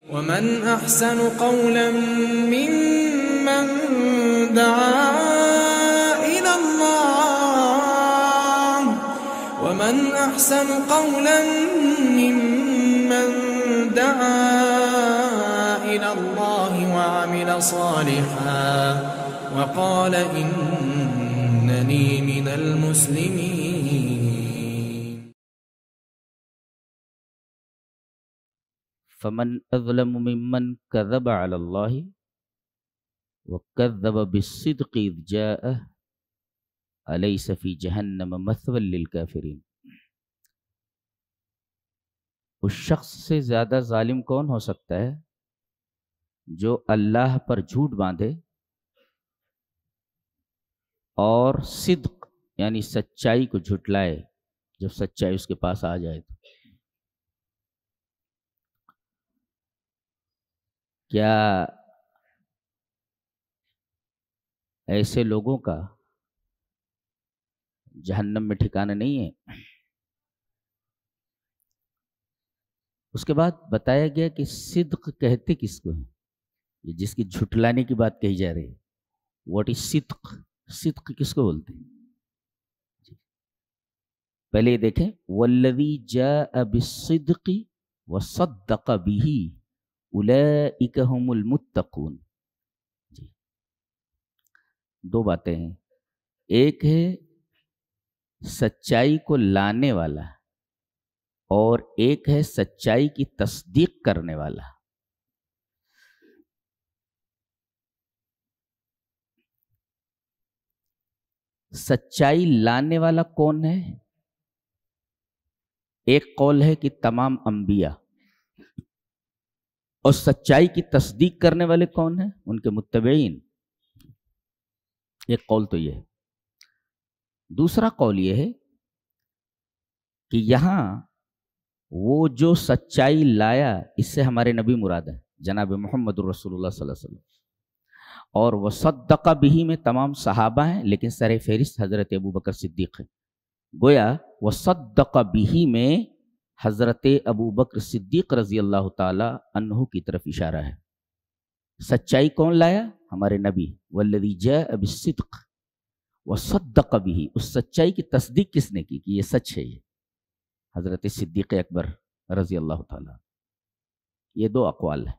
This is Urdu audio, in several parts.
ومن أحسن قولا ممن دعا إلى الله ومن أحسن قولا ممن دعا إلى الله وعمل صالحا وقال إنني من المسلمين. فمن اظلم ممن كذب على الله وكذب بالصدق اذ جاءه اليس في جهنم مثوى للكافرين. اس شخص سے زیادہ ظالم کون ہو سکتا ہے جو اللہ پر جھوٹ باندھے اور صدق یعنی سچائی کو جھٹلائے جب سچائی اس کے پاس آ جائے تو. کیا ایسے لوگوں کا جہنم میں ٹھکانہ نہیں ہے؟ اس کے بعد بتایا گیا کہ صدق کہتے کس کو ہیں، یہ جس کی جھٹلانے کی بات کہی جا رہی ہے. واٹ از صدق؟ صدق کس کو بولتے ہیں؟ پہلے یہ دیکھیں، والذی جاء بالصدق وصدق به اولئک هم المتقون. جی دو باتیں ہیں، ایک ہے سچائی کو لانے والا اور ایک ہے سچائی کی تصدیق کرنے والا. سچائی لانے والا کون ہے؟ ایک قول ہے کہ تمام انبیاء، اور سچائی کی تصدیق کرنے والے کون ہیں؟ ان کے متبعین. ایک قول تو یہ ہے. دوسرا قول یہ ہے کہ یہاں وہ جو سچائی لایا اس سے ہمارے نبی مراد ہے، جناب محمد رسول اللہ صلی اللہ علیہ وسلم. اور وصدق بہ میں تمام صحابہ ہیں، لیکن سر فہرست حضرت ابوبکر صدیق ہے. گویا وصدق بہ میں حضرت ابوبکر صدیق رضی اللہ تعالی عنہ کی طرف اشارہ ہے. سچائی کون لایا؟ ہمارے نبی. والذی جاء بالصدق وصدق بہ، اس سچائی کی تصدیق کس نے کی کہ یہ سچ ہے؟ یہ حضرت صدیق اکبر رضی اللہ تعالی. یہ دو اقوال ہیں.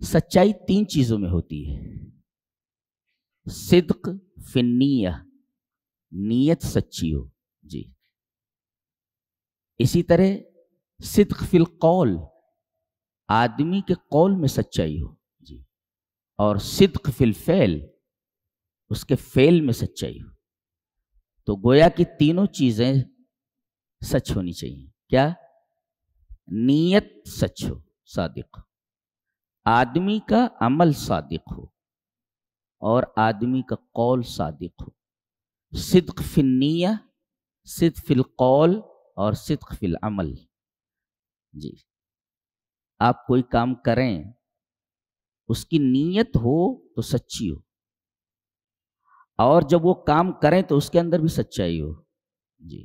سچائی تین چیزوں میں ہوتی ہے. صدق فی النیہ، نیت سچی ہو. جی اسی طرح صدق فی القول، آدمی کے قول میں سچائی ہو. جی اور صدق فی الفعل، اس کے فعل میں سچائی ہو. تو گویا کہ تینوں چیزیں سچ ہونی چاہیے. کیا؟ نیت سچ ہو، صادق، آدمی کا عمل صادق ہو، اور آدمی کا قول صادق ہو. صدق فی النیہ، صدق فی القول، اور صدق فی العمل. جی آپ کوئی کام کریں، اس کی نیت ہو تو سچی ہو، اور جب وہ کام کریں تو اس کے اندر بھی سچائی ہو. جی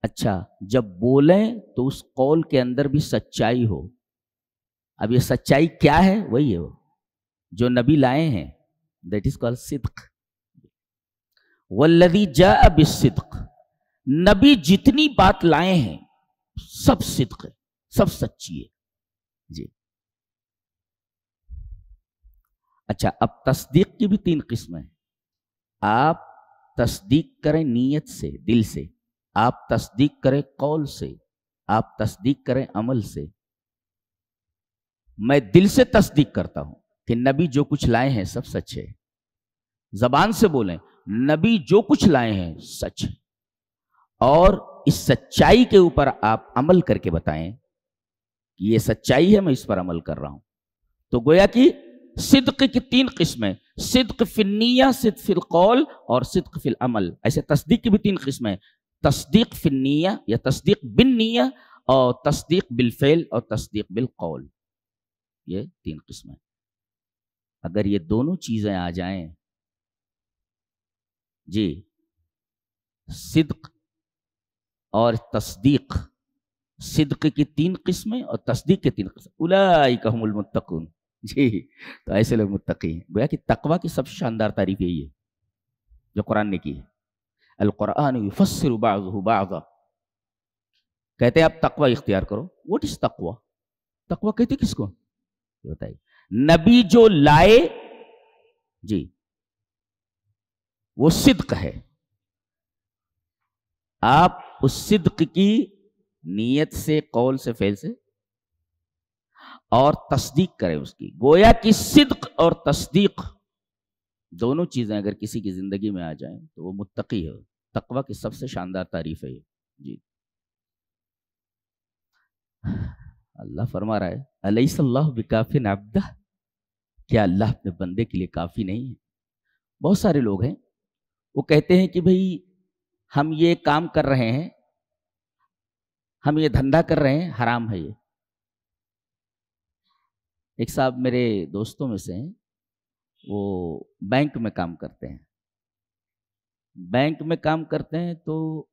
اچھا، جب بولیں تو اس قول کے اندر بھی سچائی ہو. اب یہ سچائی کیا ہے؟ وہی ہے وہ جو نبی لائے ہیں، دیٹ از کال صدق. والذی جاء بالصدق، نبی جتنی بات لائے ہیں سب صدق ہے، سب سچی ہے. جی اچھا، اب تصدیق کی بھی تین قسمیں ہیں. آپ تصدیق کریں نیت سے، دل سے، آپ تصدیق کریں قول سے، آپ تصدیق کریں عمل سے. میں دل سے تصدیق کرتا ہوں کہ نبی جو کچھ لائے ہیں سب سچ ہے. زبان سے بولیں نبی جو کچھ لائے ہیں سچ ہے، اور اس سچائی کے اوپر آپ عمل کر کے بتائیں کہ یہ سچائی ہے، میں اس پر عمل کر رہا ہوں. تو گویا کہ صدق کی تین قسمیں، صدق فی النیہ، صدق فی القول، اور صدق فی العمل. ایسے تصدیق کی بھی تین قسمیں، تصدیق فی النیہ یا تصدیق بالنیہ، اور تصدیق بالفعل، اور تصدیق بالقول. یہ تین قسمیں. اگر یہ دونوں چیزیں آ جائیں، جی صدق اور تصدیق صدق کی 3 قسمیں اور تصدیق کے 3 قسمیں. اولئک هم المتقون. جی تو ایسے لوگ متقی ہیں. گویا کہ تقوی کی سب سے شاندار تعریف یہی ہے جو قرآن نے کی ہے. القرآن یفسر بعضہ بعضا. کہتے ہیں آپ تقوی اختیار کرو. واٹ از تقوی؟ تقوی کہتے کس کو؟ بتائیے. نبی جو لائے جی وہ صدق ہے. آپ اس صدق کی نیت سے، قول سے، فعل سے اور تصدیق کریں اس کی. گویا کہ صدق اور تصدیق دونوں چیزیں اگر کسی کی زندگی میں آ جائیں تو وہ متقی ہے. تقوی کی سب سے شاندار تعریف ہے یہ. جی اللہ فرما رہا ہے الیس اللہ بکاف عبدہ. کیا اللہ اپنے بندے کے لیے کافی نہیں ہے؟ بہت سارے لوگ ہیں وہ کہتے ہیں کہ بھئی ہم یہ کام کر رہے ہیں، ہم یہ دھندا کر رہے ہیں، حرام ہے یہ. ایک صاحب میرے دوستوں میں سے ہیں، وہ بینک میں کام کرتے ہیں. بینک میں کام کرتے ہیں تو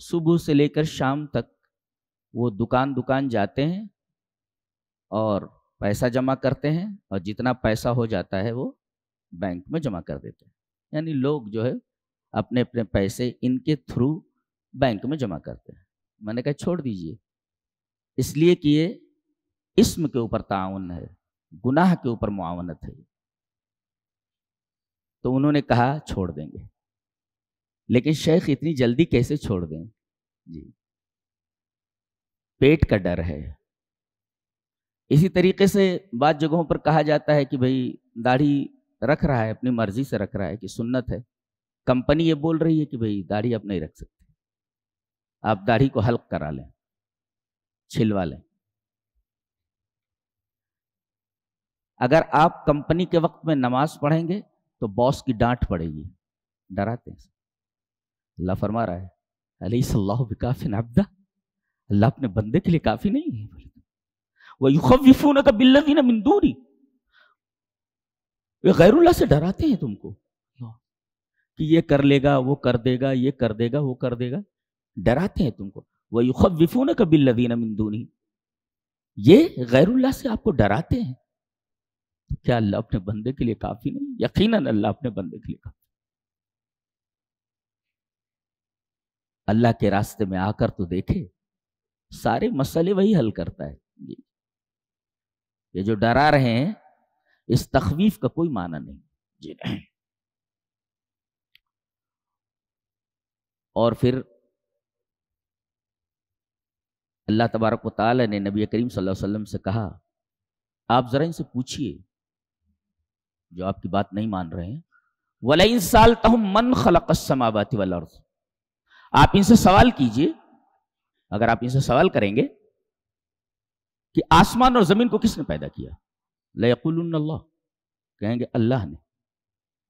صبح سے لے کر شام تک وہ دکان جاتے ہیں اور پیسہ جمع کرتے ہیں، اور جتنا پیسہ ہو جاتا ہے وہ بینک میں جمع کر دیتے ہیں. یعنی لوگ جو ہے اپنے اپنے پیسے ان کے تھرو بینک میں جمع کرتے ہیں. میں نے کہا چھوڑ دیجئے، اس لیے کہ یہ اسم کے اوپر تعاون ہے، گناہ کے اوپر معاونت ہے. تو انہوں نے کہا چھوڑ دیں گے. لیکن شیخ اتنی جلدی کیسے چھوڑ دیں؟ جی پیٹ کا ڈر ہے. اسی طریقے سے بعض جگہوں پر کہا جاتا ہے کہ بھئی داڑھی رکھ رہا ہے، اپنی مرضی سے رکھ رہا ہے کہ سنت ہے. کمپنی یہ بول رہی ہے کہ بھئی داڑھی آپ نہیں رکھ سکتے، آپ داڑھی کو حلق کرا لیں، چھلوا لیں. اگر آپ کمپنی کے وقت میں نماز پڑھیں گے تو باس کی ڈانٹ پڑے گی. ڈراتے ہیں. اللہ فرما رہا ہے الیس اللہ بکاف عبدہ. اللہ اپنے بندے کے لیے کافی نہیں ہے. وَيُخَوِّفُونَكَ بِالَّذِينَ مِن دُونِهِ. یہ غیر اللہ سے ڈراتے ہیں تم کو کہ یہ کر لے گا، وہ کر دے گا، یہ کر دے گا، وہ کر دے گا. ڈراتے ہیں تم کو. وَيُخَوِّفُونَكَ بِالَّذِينَ مِن دُونِهِ. یہ غیر اللہ سے آپ کو ڈراتے ہیں. کیا اللہ اپنے بندے کے لیے کافی نہیں؟ یقیناً اللہ اپنے بندے کے لیے کافی. اللہ کے راستے میں آ کر تو دیکھے، سارے مسئلے وہی حل کرتا ہے. یہ جو ڈرا رہے ہیں اس تخویف کا کوئی معنی نہیں. جی اور پھر اللہ تبارک و تعالی نے نبی کریم صلی اللہ علیہ وسلم سے کہا آپ ذرا ان سے پوچھئے جو آپ کی بات نہیں مان رہے ہیں. وَلَئِن سَأَلْتَهُم مَّن خَلَقَ السَّمَاوَاتِ وَالْأَرْضَ. آپ ان سے سوال کیجئے، اگر آپ ان سے سوال کریں گے کہ آسمان اور زمین کو کس نے پیدا کیا، لَيَقُولُنَّ اللَّهُ. کہیں گے اللہ نے.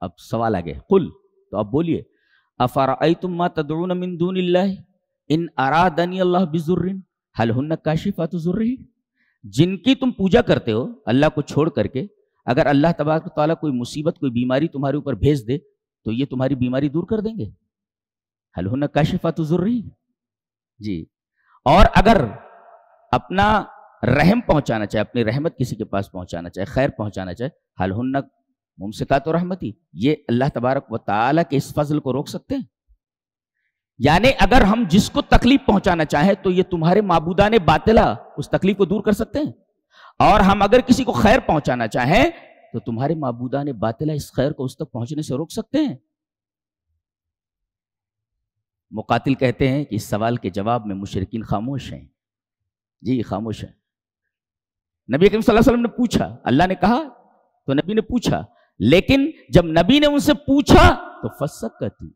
اب سوال آگے قل، تو آپ بولیے أَفَرَأَيْتُم مَّا تَدْعُونَ مِن دُونِ اللَّهِ إِنْ أَرَادَنِيَ اللَّهُ بِضُرٍّ هَلْ هُنَّ كَاشِفَاتُ ضُرِّهِ. جن کی تم پوجا کرتے ہو اللہ کو چھوڑ کر کے، اگر اللہ تبارک و تعالیٰ کوئی مصیبت، کوئی بیماری تمہارے اوپر بھیج دے تو یہ تمہاری بیماری دور کر دیں گے. هَلْ هُنَّ كَاشِفَاتُ ضُرِّهِ. جی اور اگر اپنا رحم پہنچانا چاہے، اپنی رحمت کسی کے پاس پہنچانا چاہے، خیر پہنچانا چاہے، هَلْ هُنَّ ممسکات رحمتی. یہ اللہ تبارک و تعالیٰ کے اس فضل کو روک سکتے ہیں؟ یعنی اگر ہم جس کو تکلیف پہنچانا چاہیں تو یہ تمہارے معبودان باطلہ اس تکلیف کو دور کر سکتے ہیں، اور ہم اگر کسی کو خیر پہنچانا چاہیں تو تمہارے معبودان باطلہ اس خیر کو اس تک پہنچنے سے روک سکتے ہیں. مقاتل کہتے ہیں کہ اس سوال کے جواب میں مشرکین خاموش ہیں. جی خاموش ہیں. نبی کریم صلی اللہ علیہ وسلم نے پوچھا، اللہ نے کہا تو نبی نے پوچھا، لیکن جب نبی نے ان سے پوچھا تو فسکتوا،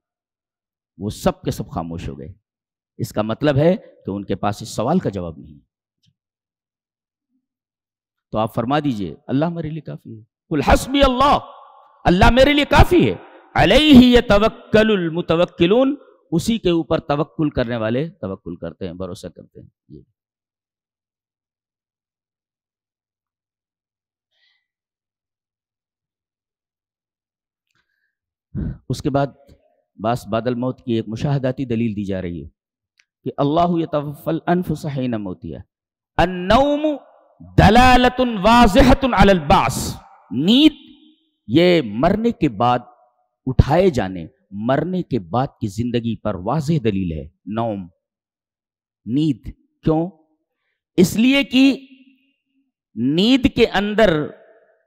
وہ سب کے سب خاموش ہو گئے. اس کا مطلب ہے کہ ان کے پاس اس سوال کا جواب نہیں. تو آپ فرما دیجئے اللہ میرے لیے کافی ہے. قل حسبی اللہ، اللہ میرے لیے کافی ہے. علیہ یتوکل المتوکلون، اسی کے اوپر توکل کرنے والے توکل کرتے ہیں، بھروسہ کرتے ہیں. یہ اس کے بعد بعد الموت کی ایک مشاہداتی دلیل دی جا رہی ہے کہ اللہ یتوفی الانفس حین موتہا، النوم دلالۃ واضحۃ علی البعث، نیند یہ مرنے کے بعد اٹھائے جانے، مرنے کے بعد کی زندگی پر واضح دلیل ہے۔ نوم، نیند، کیوں؟ اس لیے کہ نیند کے اندر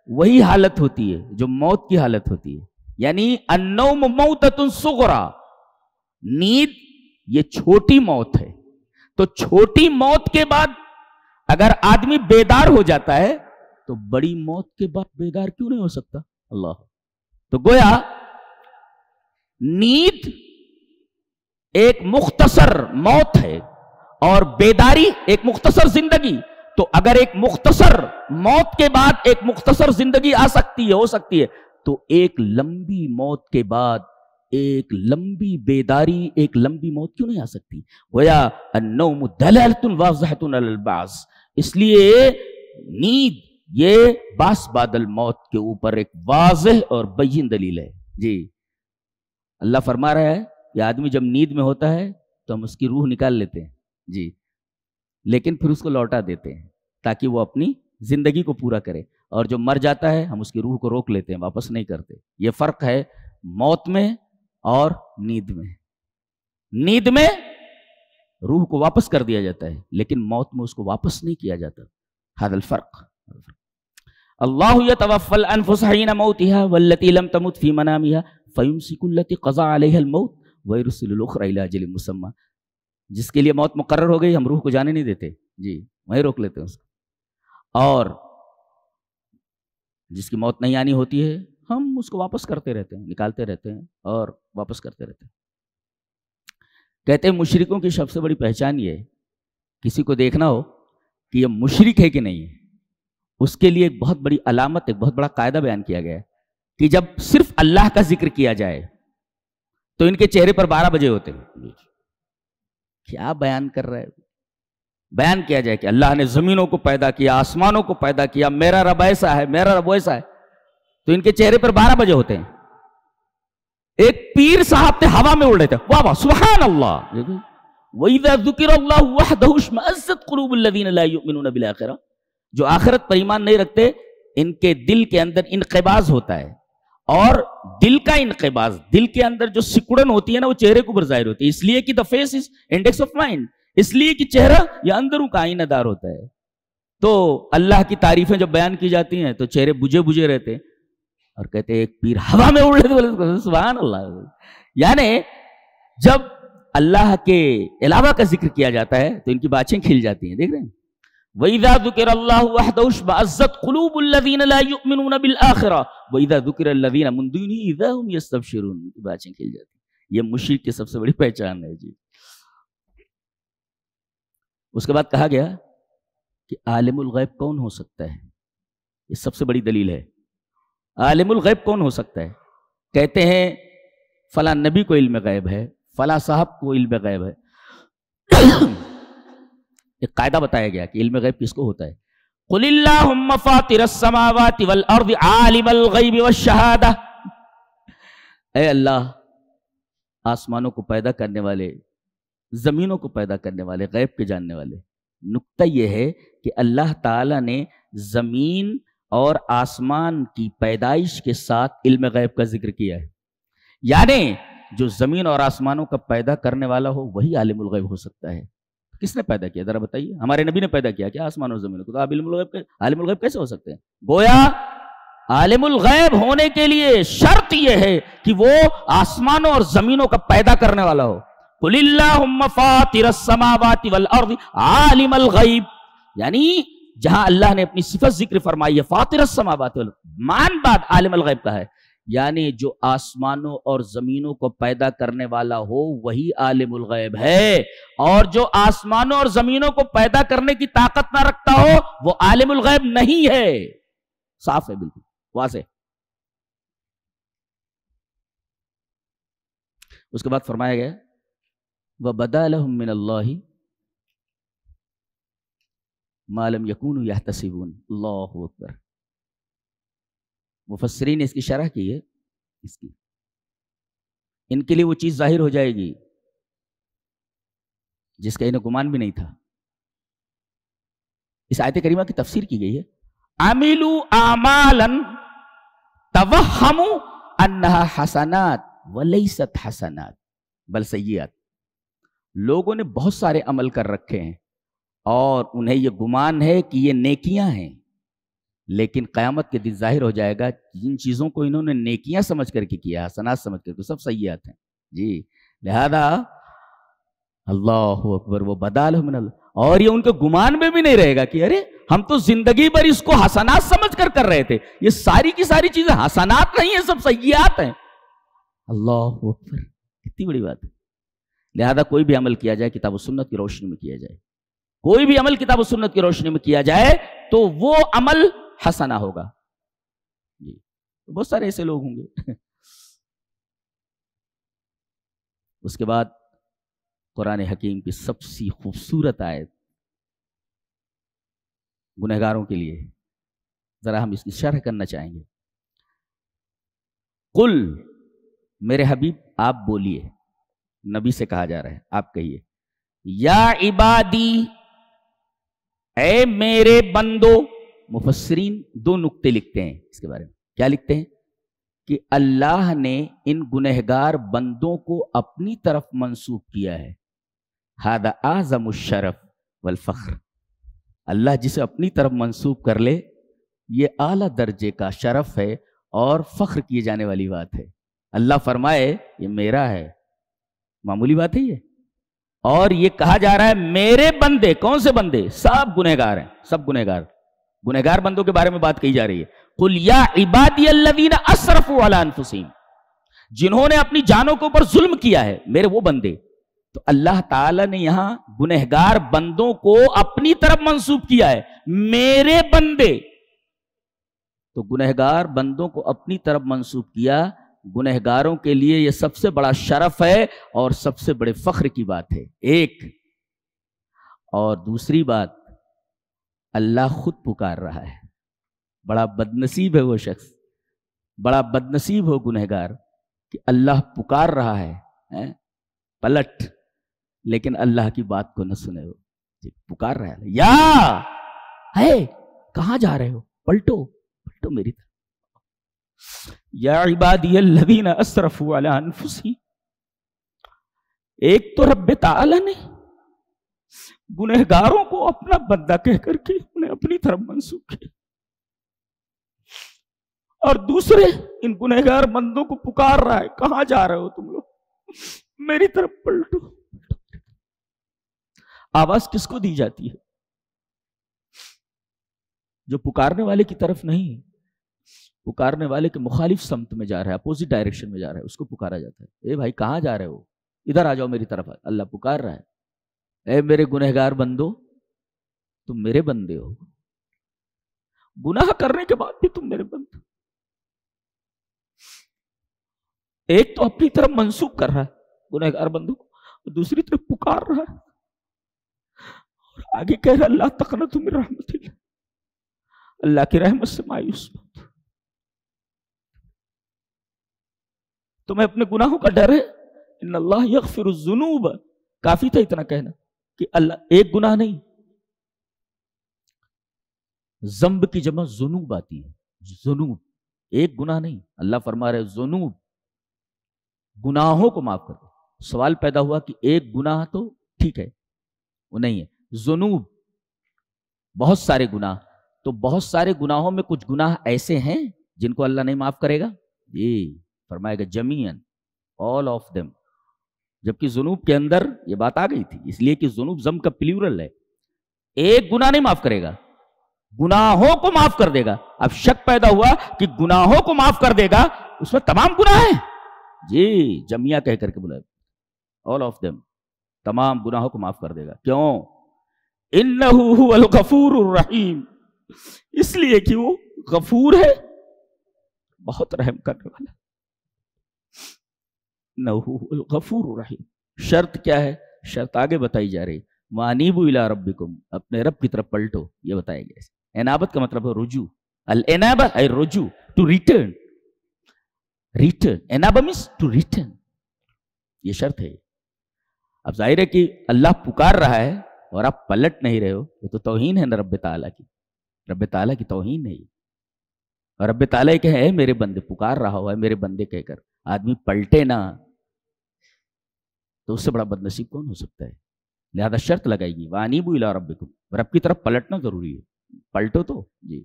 وہی حالت ہوتی ہے جو موت کی حالت ہوتی ہے، یعنی النوم موتۃ صغریٰ، نیند یہ چھوٹی موت ہے۔ تو چھوٹی موت کے بعد اگر آدمی بیدار ہو جاتا ہے تو بڑی موت کے بعد بیدار کیوں نہیں ہو سکتا؟ اللہ، تو گویا نیند ایک مختصر موت ہے اور بیداری ایک مختصر زندگی۔ تو اگر ایک مختصر موت کے بعد ایک مختصر زندگی آ سکتی ہے، ہو سکتی ہے، تو ایک لمبی موت کے بعد ایک لمبی بیداری، ایک لمبی موت کیوں نہیں آ سکتی؟ گویا النوم دلالۃ واضحۃ علی البعث، اس لیے نیند یہ باس بعد الموت کے اوپر ایک واضح اور بین دلیل ہے۔ جی، اللہ فرما رہا ہے کہ آدمی جب نیند میں ہوتا ہے تو ہم اس کی روح نکال لیتے ہیں، جی، لیکن پھر اس کو لوٹا دیتے ہیں تاکہ وہ اپنی زندگی کو پورا کرے، اور جو مر جاتا ہے ہم اس کی روح کو روک لیتے ہیں، واپس نہیں کرتے۔ یہ فرق ہے موت میں اور نیند میں۔ نیند میں روح کو واپس کر دیا جاتا ہے، لیکن موت میں اس کو واپس نہیں کیا جاتا۔ ھذا الفرق۔ اللہ یتوفی الانفس حین موتہا والتی لم تمت فی منامہا فیمسک التی قضی علیہا الموت ویرسل الاخری الی اجل مسمی، جس کے لیے موت مقرر ہو گئی ہم روح کو جانے نہیں دیتے، جی، وہیں روک لیتے ہیں اس کو، اور جس کی موت نہیں آنی ہوتی ہے ہم اس کو واپس کرتے رہتے ہیں، نکالتے رہتے ہیں اور واپس کرتے رہتے ہیں۔ کہتے ہیں مشرکوں کی سب سے بڑی پہچان یہ ہے، کسی کو دیکھنا ہو کہ یہ مشرک ہے کہ نہیں ہے، اس کے لیے ایک بہت بڑی علامت، ایک بہت بڑا قاعدہ بیان کیا گیا ہے کہ جب صرف اللہ کا ذکر کیا جائے تو ان کے چہرے پر 12 بجے ہوتے ہیں۔ کیا بیان کر رہا ہے؟ بیان کیا جائے کہ اللہ نے زمینوں کو پیدا کیا، آسمانوں کو پیدا کیا، میرا رب ایسا ہے، میرا رب ویسا ہے، تو ان کے چہرے پر 12 بجے ہوتے ہیں۔ ایک پیر صاحب تھے، ہوا میں اڑ رہے تھے، واہ واہ سبحان اللہ، وَإِذَا ذُكِرَ اللَّهُ وَحْدَهُ اشْمَأَزَّتْ قُلُوبُ الَّذِينَ لَا يُؤْمِنُونَ بِالْآخِرَةِ، جو آخرت پر ایمان نہیں رکھتے ان کے دل کے اندر انقباض ہوتا ہے، اور دل کا انقباض، دل کے اندر جو سکڑن ہوتی ہے نا، وہ چہرے کے اوپر ظاہر ہوتی ہے، اس لیے کہ the face is index of mind، اس لیے کہ چہرہ یہ اندروں کا آئینہ دار ہوتا ہے۔ تو اللہ کی تعریفیں جب بیان کی جاتی ہیں تو چہرے بجھے بجھے رہتے ہیں، اور کہتے ہیں ایک پیر ہوا میں اڑ رہے تھے، سبحان اللہ۔ یعنی جب اللہ کے علاوہ کا ذکر کیا جاتا ہے تو ان کی باتیں کھل جاتی ہیں، دیکھ رہے ہیں؟ وَإِذَا ذُكِرَ اللَّهُ وَحْدَهُ اشْمَأَزَّتْ قُلُوبُ الَّذِينَ لَا يُؤْمِنُونَ بِالْآخِرَةِ وَإِذَا ذُكِرَ الَّذِينَ مِن دُونِهِ إِذَا هُمْ يَسْتَبْشِرُونَ، ان کی باتیں کھل جاتی ہیں۔ یہ مشرک کی سب سے بڑی پہچان ہے، جی۔ اس کے بعد کہا گیا کہ عالم الغیب کون ہو سکتا ہے؟ یہ سب سے بڑی دلیل ہے۔ عالم الغیب کون ہو سکتا ہے؟ کہتے ہیں فلاں نبی کو علم غیب ہے، فلاں صاحب کو علم غیب ہے۔ ایک قاعدہ بتایا گیا کہ علم غیب کس کو ہوتا ہے۔ قُلِ اللَّهُمَّ فَاطِرَ السَّمَاوَاتِ وَالْأَرْضِ عَالِمَ الْغَيْبِ وَالشَّهَادَةِ، اے اللہ آسمانوں کو پیدا کرنے والے، زمینوں کو پیدا کرنے والے، غیب کے جاننے والے۔ نکتہ یہ ہے کہ اللہ تعالیٰ نے زمین اور آسمان کی پیدائش کے ساتھ علم غیب کا ذکر کیا ہے، یعنی جو زمین اور آسمانوں کا پیدا کرنے والا ہو وہی عالم الغیب ہو سکتا ہے۔ کس نے پیدا کیا؟ ذرا بتائیے۔ ہمارے نبی نے پیدا کیا کیا آسمان اور زمین کو؟ تو عالم الغیب کیسے ہو سکتے ہیں؟ گویا عالم الغیب ہونے کے لیے شرط یہ ہے کہ وہ آسمانوں اور زمینوں کا پیدا کرنے والا ہو۔ قُلِ اللَّهُمَّ فَاطِرَ السَّمَاوَاتِ وَالْأَرْضِ عَالِمَ الْغَيْبِ، یعنی جہاں اللہ نے اپنی صفت ذکر فرمائی ہے فاطر السماوات والارض، مان بعد عالم الغیب کا ہے، یعنی جو آسمانوں اور زمینوں کو پیدا کرنے والا ہو وہی عالم الغیب ہے، اور جو آسمانوں اور زمینوں کو پیدا کرنے کی طاقت نہ رکھتا ہو وہ عالم الغیب نہیں ہے۔ صاف ہے، بالکل واضح۔ اس کے بعد فرمایا گیا وَبَدَا لَهُم مِّنَ اللَّهِ مَا لَمْ يَكُونُوا يَحْتَسِبُونَ۔ اللہ اکبر۔ مفسرین نے اس کی شرح کی ہے، اس کی ان کے لیے وہ چیز ظاہر ہو جائے گی جس کا انہیں گمان بھی نہیں تھا. اس آیت کریمہ کی تفسیر کی گئی ہے عملوا اعمالا توہموا انها حسنات ولیست حسنات بل سیئات. لوگوں نے بہت سارے عمل کر رکھے ہیں اور انہیں یہ گمان ہے کہ یہ نیکیاں ہیں، لیکن قیامت کے دن ظاہر ہو جائے گا جن چیزوں کو انہوں نے نیکیاں سمجھ کر کے کیا، حسنات سمجھ کر کے، سب سیئات ہیں. جی لہذا اللہ اکبر وہ بدال من اللہ، اور یہ ان کے گمان میں بھی نہیں رہے گا کہ ارے ہم تو زندگی بھر اس کو حسنات سمجھ کر رہے تھے، یہ ساری کی ساری چیزیں حسنات نہیں ہیں، سب سیئات ہیں. اللہ اکبر، کتنی بڑی بات ہے. لہذا کوئی بھی عمل کیا جائے کتاب و سنت کی روشنی میں کیا جائے، کوئی بھی عمل کتاب و سنت کی روشنی میں کیا جائے تو وہ عمل حسنہ ہوگا. جی بہت سارے ایسے لوگ ہوں گے. اس کے بعد قرآن حکیم کی سب سے خوبصورت آیت گنہگاروں کے لیے، ذرا ہم اس کی شرح کرنا چاہیں گے. قل، میرے حبیب آپ بولیے، نبی سے کہا جا رہا ہے آپ کہیے، یا عبادی، اے میرے بندو. مفسرین دو نقطے لکھتے ہیں اس کے بارے میں. کیا لکھتے ہیں؟ کہ اللہ نے ان گنہگار بندوں کو اپنی طرف منسوب کیا ہے. ھذا اعظم الشرف والفخر. اللہ جسے اپنی طرف منسوب کر لے یہ اعلیٰ درجے کا شرف ہے اور فخر کیے جانے والی بات ہے. اللہ فرمائے یہ میرا ہے، معمولی بات ہے یہ. اور یہ کہا جا رہا ہے میرے بندے. کون سے بندے؟ سب گنہگار ہیں، سب گنہگار. گنہگار بندوں کے بارے میں بات کہی جا رہی ہے. قل یا عبادی الذین اسرفوا علی انفسہم، جنہوں نے اپنی جانوں کے اوپر ظلم کیا ہے، میرے وہ بندے. تو اللہ تعالیٰ نے یہاں گنہگار بندوں کو اپنی طرف منسوب کیا ہے، میرے بندے. تو گنہگار بندوں کو اپنی طرف منسوب کیا، گنہگاروں کے لیے یہ سب سے بڑا شرف ہے اور سب سے بڑے فخر کی بات ہے. ایک اور دوسری بات، اللہ خود پکار رہا ہے. بڑا بدنصیب ہے وہ شخص، بڑا بدنصیب ہو گنہگار کہ اللہ پکار رہا ہے پلٹ، لیکن اللہ کی بات کو نہ سنے. ہو پکار رہا ہے، یا ہے کہاں جا رہے ہو، پلٹو پلٹو میری طرف. یا عبادی الذین اسرفوا علی انفسہم. ایک تو رب تعالی نے گنہگاروں کو اپنا بندہ کہہ کر کے انہیں اپنی طرف منسوب کیا، اور دوسرے ان گنہگار بندوں کو پکار رہا ہے، کہاں جا رہے ہو تم لوگ، میری طرف پلٹو. آواز کس کو دی جاتی ہے؟ جو پکارنے والے کی طرف نہیں، پکارنے والے کے مخالف سمت میں جا رہا ہے، اپوزٹ ڈائریکشن میں جا رہا ہے، اس کو پکارا جاتا ہے. اے بھائی کہاں جا رہے ہو، ادھر آ جاؤ میری طرف. اللہ پکار رہا ہے، اے میرے گنہگار بندو، تم میرے بندے ہو، گناہ کرنے کے بعد بھی تم میرے بندے. ایک تو اپنی طرف منسوب کر رہا ہے گنہگار بندوں کو، اور دوسری طرف پکار رہا ہے، اور آگے کہہ رہا اللہ تقنطوا من رحمت اللہ، اللہ کی رحمت سے مایوس مت. تمہیں اپنے گناہوں کا ڈر ہے؟ ان اللہ یغفر الذنوب، کافی تھا اتنا کہنا کہ اللہ ایک گناہ نہیں، ذنب کی جمع ذنوب آتی ہے. ذنوب ایک گناہ نہیں، اللہ فرما رہے ذنوب، گناہوں کو معاف کر دو. سوال پیدا ہوا کہ ایک گناہ تو ٹھیک ہے، وہ نہیں ہے، ذنوب بہت سارے گناہ. تو بہت سارے گناہوں میں کچھ گناہ ایسے ہیں جن کو اللہ نہیں معاف کرے گا. جی فرمائے گا جمیعاً، all of them. جبکہ ذنوب کے اندر یہ بات آ گئی تھی، اس لیے کہ ذنوب ذنب کا پلیورل ہے. ایک گناہ نہیں معاف کرے گا، گناہوں کو معاف کر دے گا. اب شک پیدا ہوا کہ گناہوں کو معاف کر دے گا، اس میں تمام گناہ ہیں. جی جمعیہ کہہ کر کے بلایا، all of them، تمام گناہوں کو معاف کر دے گا. کیوں؟ انہ هو الغفور الرحیم، اس لیے کہ وہ غفور ہے، بہت رحم کرنے والا. انہ هو الغفور الرحیم. شرط کیا ہے؟ شرط آگے بتائی جا رہی، وانیبوا الی ربکم، اپنے رب کی طرف پلٹو، یہ بتایا گیا. انابت کا مطلب ہے رجوع. الانابہ ہے رجوع، ٹو ریٹرن. ریٹرن، انابہ means ٹو ریٹرن، یہ شرط ہے. اب ظاہر ہے کہ اللہ پکار رہا ہے اور آپ پلٹ نہیں رہے ہو، یہ تو توہین ہے نا رب تعالیٰ کی، رب تعالیٰ کی توہین ہے یہ. اور رب تعالیٰ کہ اے میرے بندے، پکار رہا ہوا ہے میرے بندے کہہ کر، آدمی پلٹے نا تو اس سے بڑا بد نصیب کون ہو سکتا ہے؟ لہذا شرط لگائے گی وَأَنِيبُوا إِلَىٰ رَبِّكُمْ، رب کی طرف پلٹنا ضروری ہے، پلٹو تو جی.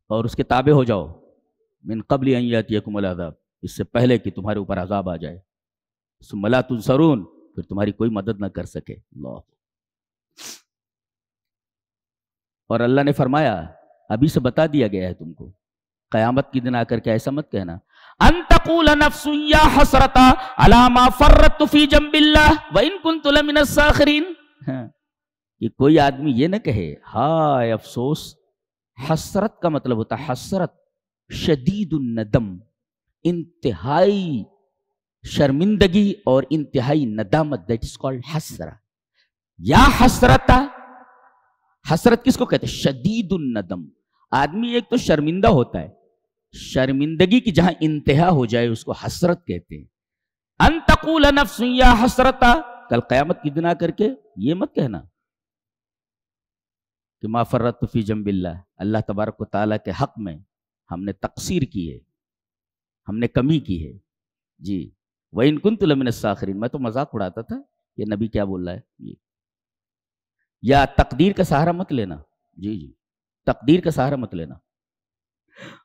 اور اس کے تابع ہو جاؤ من قبل ان یاتیکم العذاب، اس سے پہلے کہ تمہارے اوپر عذاب آ جائے، ثم لا تنصرون، پھر تمہاری کوئی مدد نہ کر سکے. اللہ. اور اللہ نے فرمایا ابھی سے بتا دیا گیا ہے تم کو، قیامت کی دن آ کر کے ایسا مت کہنا ان تقول نفس یا حسرتا علی ما فرطت فی جنب اللہ وان کنت لمن الساخرین، کہ کوئی آدمی یہ نہ کہے ہائے افسوس. حسرت کا مطلب ہوتا ہے حسرت شدید الندم، انتہائی شرمندگی اور انتہائی ندامت، دیٹ از کالڈ حسرہ. یا حسرتا، حسرت کس کو کہتے ہیں؟ شدید الندم. آدمی ایک تو شرمندہ ہوتا ہے، شرمندگی کی جہاں انتہا ہو جائے اس کو حسرت کہتے ہیں. ان تقول نفس یا حسرتا، کل قیامت کی دن آ کر کے یہ مت کہنا کہ ما فرطت فی جنب اللہ، اللہ تبارک و تعالیٰ کے حق میں ہم نے تقصیر کی ہے، ہم نے کمی کی ہے جی. وَإِن كُنتُ لَمِنَ السَّاخِرِينَ، میں تو مذاق اڑاتا تھا یہ نبی کیا بول رہا ہے جی. یا تقدیر کا سہارا مت لینا جی جی، تقدیر کا سہارا مت لینا.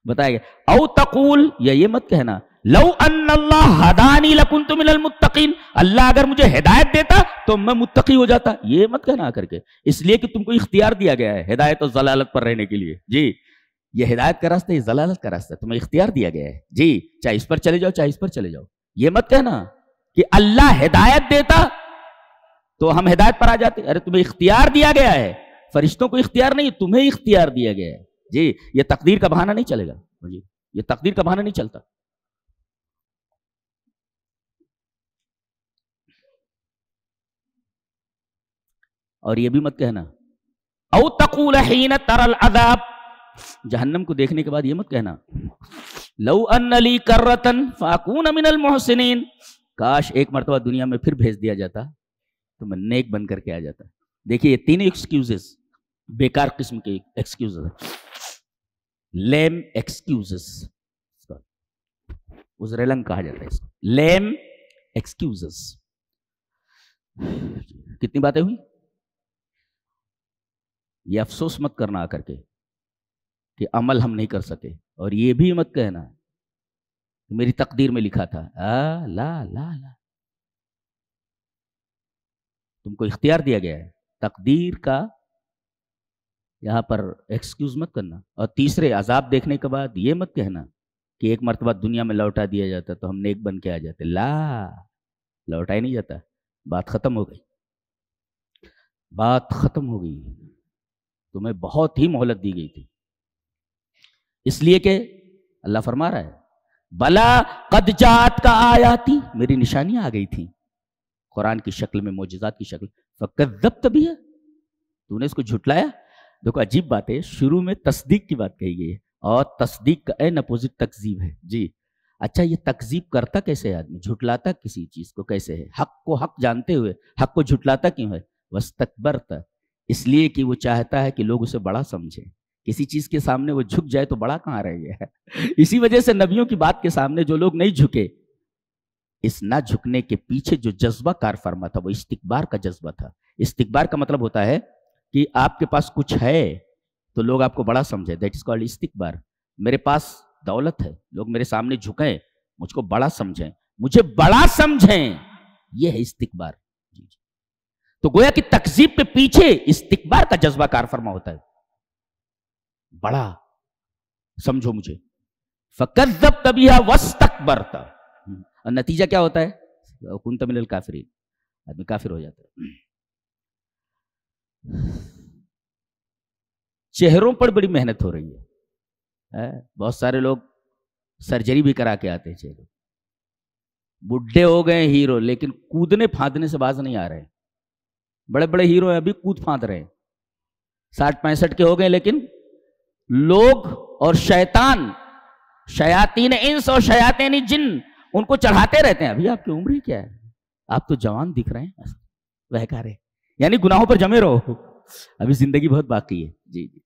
بتایا گیا او تقول، یا یہ مت کہنا لو ان اللہ ہدانی لکنت من المتقین، اللہ اگر مجھے ہدایت دیتا تو میں متقی ہو جاتا. یہ مت کہنا آ کر کے، اس لیے کہ تم کو اختیار دیا گیا ہے ہدایت اور ضلالت پر رہنے کے لیے جی. یہ ہدایت کا راستہ، یہ ضلالت کا راستہ، تمہیں اختیار دیا گیا ہے جی، چاہے اس پر چلے جاؤ چاہے اس پر چلے جاؤ. یہ مت کہنا کہ اللہ ہدایت دیتا تو ہم ہدایت پر آ جاتے. ارے تمہیں اختیار دیا گیا ہے، فرشتوں کو اختیار نہیں، تمہیں اختیار دیا گیا ہے جی. یہ تقدیر کا بہانہ نہیں چلے گا جی، یہ تقدیر کا بہانہ نہیں چلتا. اور یہ بھی مت کہنا او تقول حین تری العذاب، جہنم کو دیکھنے کے بعد یہ مت کہنا لو ان لی کرۃ فاکون من المحسنین، کاش ایک مرتبہ دنیا میں پھر بھیج دیا جاتا تو میں نیک بن کر کے آ جاتا. دیکھیے یہ تین ایکسکیوزز بیکار قسم کے ایکسکیوزز، لیم ایکسکیوزز، عذرلنگ کہا جاتا ہے اس کو، لیم ایکسکیوزز. کتنی باتیں ہوئی؟ یہ افسوس مت کرنا آ کر کے کہ عمل ہم نہیں کر سکے، اور یہ بھی مت کہنا میری تقدیر میں لکھا تھا. لا لا لا، تم کو اختیار دیا گیا ہے، تقدیر کا یہاں پر ایکسکیوز مت کرنا. اور تیسرے عذاب دیکھنے کے بعد یہ مت کہنا کہ ایک مرتبہ دنیا میں لوٹا دیا جاتا تو ہم نیک بن کے آ جاتے. لا، لوٹا ہی نہیں جاتا، بات ختم ہو گئی، بات ختم ہو گئی. تمہیں بہت ہی مہلت دی گئی تھی، اس لیے کہ اللہ فرما رہا ہے بلا قد جاءت کا آیاتی، میری نشانیاں آ گئی تھیں قرآن کی شکل میں، معجزات کی شکل. فکذبت بہا، تو نے اس کو جھٹلایا. دیکھو عجیب بات ہے، شروع میں تصدیق کی بات کہی گئی ہے، اور تصدیق کا این اپوزٹ تکذیب ہے جی. اچھا یہ تکذیب کرتا کیسے ہے آدمی، جھٹلاتا کسی چیز کو کیسے ہے؟ حق کو حق جانتے ہوئے حق کو جھٹلاتا کیوں ہے؟ واستکبرت، اس لیے کہ وہ چاہتا ہے کہ لوگ اسے بڑا سمجھیں. کسی چیز کے سامنے وہ جھک جائے تو بڑا کہاں رہ گیا ہے. اسی وجہ سے نبیوں کی بات کے سامنے جو لوگ نہیں جھکے، اس نہ جھکنے کے پیچھے جو جذبہ کار فرما تھا وہ استکبار کا جذبہ تھا. استکبار کا مطلب ہوتا ہے کہ آپ کے پاس کچھ ہے تو لوگ آپ کو بڑا سمجھے، دیٹ از کالڈ استکبار. میرے پاس دولت ہے، لوگ میرے سامنے جھکیں، مجھ کو بڑا سمجھیں، مجھے بڑا سمجھیں، یہ ہے استکبار. تو گویا کہ تکذیب کے پیچھے استکبار کا جذبہ کار فرما ہوتا ہے، بڑا سمجھو مجھے. فکذبت بہا واستکبرت، اور نتیجہ کیا ہوتا ہے؟ کنت من الکافرین، آدمی کافر ہو جاتا ہے. چہروں پر بڑی محنت ہو رہی ہے، بہت سارے لوگ سرجری بھی کرا کے آتے ہیں، چہرے بڈھے ہو گئے ہیرو، لیکن کودنے پھاندنے سے باز نہیں آ رہے. بڑے بڑے ہیرو ہیں ابھی کود پھاند رہے ہیں، 60-65 کے ہو گئے، لیکن لوگ اور شیطان، شیاطین انس اور شیاطین جن، ان کو چڑھاتے رہتے ہیں. ابھی آپ کی عمر ہی کیا ہے, آپ تو جوان دکھ رہے ہیں, بہکا رہے, یعنی گناہوں پر جمے رہو, ابھی زندگی بہت باقی ہے. جی جی,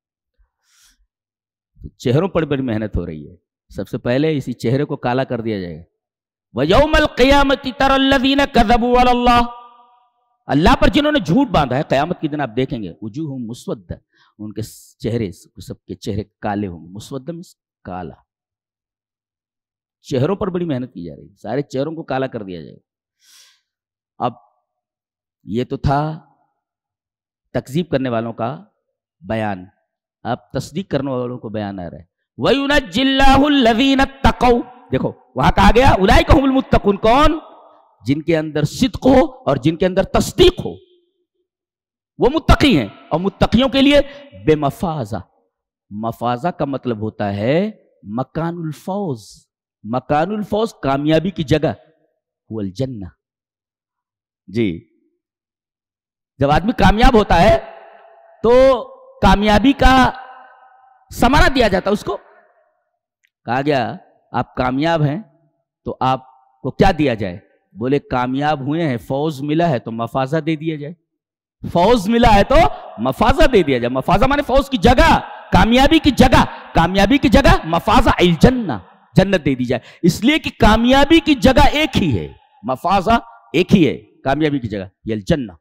چہروں پر بڑی محنت ہو رہی ہے. سب سے پہلے اسی چہرے کو کالا کر دیا جائے گا. وَيَوْمَ الْقِيَامَةِ تَرَى الَّذِينَ كَذَبُوا عَلَى اللَّهِ, اللہ پر جنہوں نے جھوٹ باندھا ہے, قیامت کے دن آپ دیکھیں گے وجوہہم مسودہ, ان کے چہرے, سب کے چہرے کالے ہوں گے. مسودہ میں کالا, چہروں پر بڑی محنت کی جا رہی ہے, سارے چہروں کو کالا کر دیا جائے گا. اب یہ تو تھا تکذیب کرنے والوں کا بیان, اب تصدیق کرنے والوں کو بیان آ رہا ہے. وَيُنَجِّ اللَّهُ الَّذِينَ اتَّقَوْا, دیکھو وہاں کہا گیا اولئک هم المتقون, کون؟ جن کے اندر صدق ہو اور جن کے اندر تصدیق ہو, وہ متقی ہیں. اور متقیوں کے لیے بے مفازہ, مفازہ کا مطلب ہوتا ہے مکان الفوز. مکان الفوز کامیابی کی جگہ, هو الجنہ. جی, جب آدمی کامیاب ہوتا ہے تو کامیابی کا ثمرہ دیا جاتا ہے اس کو. کہا گیا آپ کامیاب ہیں تو آپ کو کیا دیا جائے؟ بولے کامیاب ہوئے ہیں, فوز ملا ہے تو مفازہ دے دیا جائے. فوز ملا ہے تو مفازہ دے دیا جائے. مفازہ مانے فوز کی جگہ, کامیابی کی جگہ. کامیابی کی جگہ مفازہ الجنہ, جنت دے دی جائے. اس لیے کہ کامیابی کی جگہ ایک ہی ہے, مفازہ ایک ہی ہے, کامیابی کی جگہ یہ الجنہ.